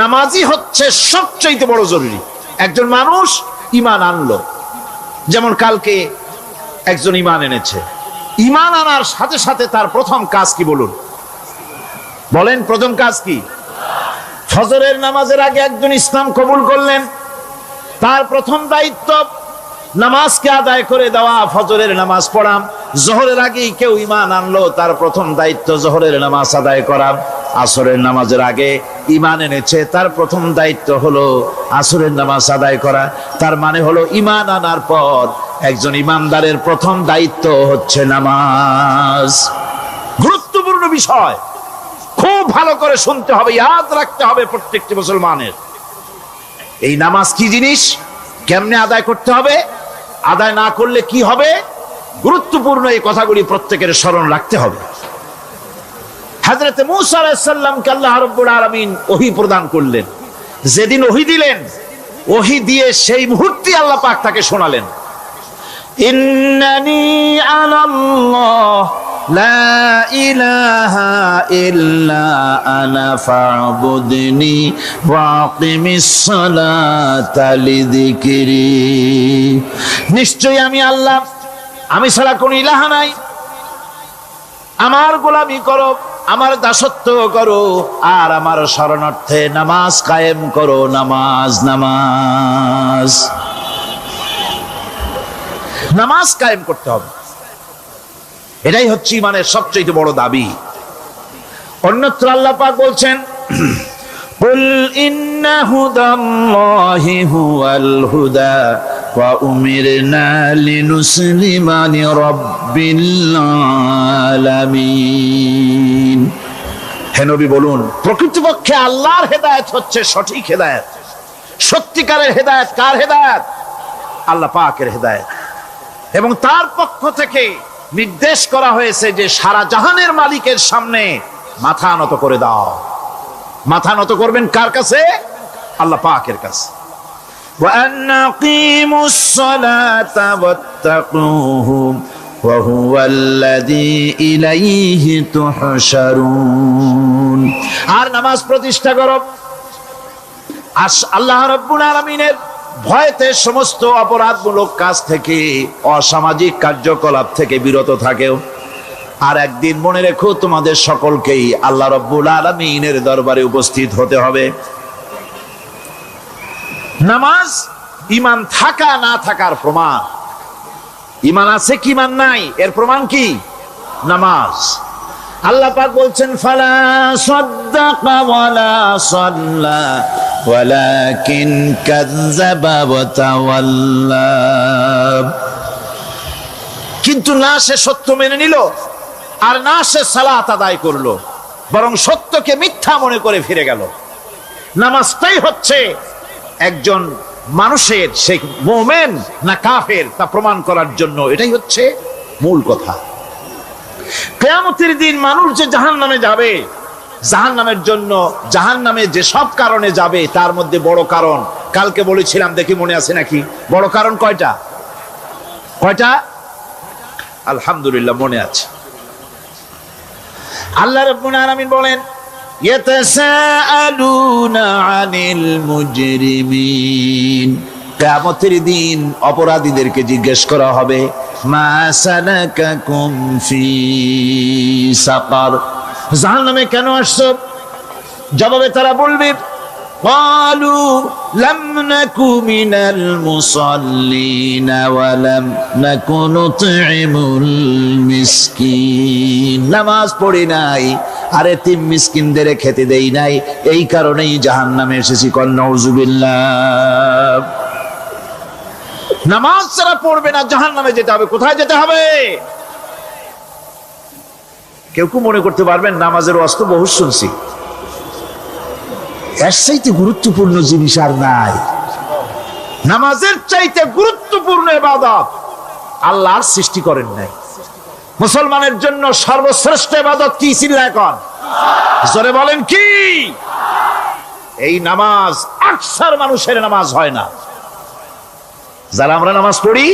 নামাজই হচ্ছে সবচেয়ে বড় জরুরি। একজন মানুষ ঈমান আনলো, যেমন কালকে একজন ঈমান এনেছে, ঈমান আনার সাথে সাথে তার প্রথম কাজ কি বলুন? বলেন, প্রথম কাজ কি? ফজরের নামাজের আগে একজন ইসলাম কবুল করলেন, তার প্রথম দায়িত্ব নামাজকে আদায় করে দেওয়া, ফজরের নামাজ পড়া। জোহরের আগেই কেউ ঈমান আনলো, তার প্রথম দায়িত্ব জোহরের নামাজ আদায় করা। আসরের নামাজের আগে ঈমান এনেছে, তার প্রথম দায়িত্ব হলো আসরের নামাজ আদায় করা। তার মানে হলো ঈমান আনার পর একজন ঈমানদারের প্রথম দায়িত্ব হচ্ছে নামাজ। গুরুত্বপূর্ণ বিষয়, খুব ভালো করে শুনতে হবে, ইয়াদ রাখতে হবে প্রত্যেকটি মুসলমানের। এই নামাজ কি জিনিস, কেমনে আদায় করতে হবে, আদায় না করলে কি হবে, গুরুত্বপূর্ণ এই কথাগুলি প্রত্যেকের স্মরণ রাখতে হবে। হযরত মূসা আলাইহিস সালামকে আল্লাহ রাব্বুল আলামিন ওহী প্রদান করলেন। যেদিন ওহী দিলেন, ওহী দিয়ে সেই মুহূর্তে আল্লাহ পাক তাকে শোনালেন, ইন্নানি আনাল্লাহ লা ইলাহা ইল্লা আনা ফা'বুদনি ওয়াকিমিস সালাতা লিযিকরি। নিশ্চয়ই আমি আল্লাহ, আমি ছাড়া কোনো ইলাহ নাই, আমার গোলামি করো, আমার দাসত্ব করো, আর আমার শরণার্থে নামাজ কায়েম করো। নামাজ নামাজ নামাজ কায়েম করতে হবে, এটাই হচ্ছে ঈমানের সবচেয়ে বড় দাবি। অন্যত্র আল্লাহ পাক বলছেন, কুল ইন্না হুদাল্লাহি হুয়াল হুদা ওয়া উমিরনা লিনুসলিমা লিরাব্বিল আলামিন। হে নবী বলুন, প্রকৃতপক্ষে আল্লাহর হেদায়েত হচ্ছে সঠিক হেদায়েত। সত্যিকারের হেদায়েত কার হেদায়েত? আল্লাহ পাকের হেদায়েত। এবং তার পক্ষ থেকে নির্দেশ করা হয়েছে যে সারা জাহানের মালিকের সামনে মাথা নত করে দাও। মাথা নত করবেন কার কাছে? আল্লাহ পাকের কাছে। وأن أقيموا الصلاة واتقوه وهو الذي إليه تحشرون। আর নামাজ প্রতিষ্ঠা করো, আল্লাহ রাব্বুল আলামিনের ভয়তে সমস্ত অপরাধমূলক কাজ থেকে, অসামাজিক কার্যকলাপ থেকে বিরত থাকেও। আর একদিন মনে রেখো, তোমাদের সকলকেই আল্লাহ রাব্বুল আলামিনের দরবারে উপস্থিত হতে হবে। নামাজ ঈমান থাকা না থাকার প্রমাণ। ঈমান আছে কি ঈমান নাই এর প্রমাণ কি? নামাজ। আল্লাহ পাক বলছেন ফালা সাদ্দাকা ওয়ালা সাল্লা ওয়ালাকিন কাযযাবা ওয়া তাওয়াল্লা। কিন্তু না সে সত্য মেনে নিল, আর না সে সালাত আদায় করলো, বরং সত্যকে মিথ্যা মনে করে ফিরে গেল। নামাজটাই হচ্ছে একজন মানুষের সে মুমিন না কাফের তা প্রমাণ করার জন্য, এটাই হচ্ছে মূল কথা। কিয়ামতের দিন মানুষ যে জাহান্নামে যাবে, জাহান্নামের জন্য, জাহান্নামে যে সব কারণে যাবে তার মধ্যে বড় কারণ কালকে বলেছিলাম, দেখি মনে আছে নাকি? বড় কারণ কয়টা? কয়টা? আলহামদুলিল্লাহ মনে আছে। আল্লাহ রাব্বুল আলামিন বলেন ইয়াতাসাআলুনা আনিল মুজরিমিন। কিয়ামতের দিন অপরাধীদেরকে জিজ্ঞেস করা হবে মা সালাকাকুম ফি সাকার, জাহান্নামে কেন আসছো? জবাবে তারা বলবে ক্বালু লাম নাকু মিনাল মুসাল্লিনা ওয়া লাম নাকু নুতঈমুল মিসকিন। নামাজ পড়ি নাই আর এতিম মিসকিনদের খেতে দেই নাই, এই কারণেই জাহান্নামে এসেছি। কল নাউযুবিল্লাহ। নামাজ যারা পড়বে না জাহান্নামে যেতে হবে। কোথায় যেতে হবে? কেউ কেউ মনে করতে পারবেন নামাজের ওয়াজ তো বহু শুনছি, এর চাইতে গুরুত্বপূর্ণ জিনিস আর নাই। নামাজের চাইতে গুরুত্বপূর্ণ ইবাদত আল্লাহর সৃষ্টি করেন নাই। মুসলমানের জন্য সর্বশ্রেষ্ঠ ইবাদত কি? চিল্লায় কোন, জোরে বলেন কি? এই নামাজ আকসার মানুষের নামাজ হয় না। যারা আমরা নামাজ পড়ি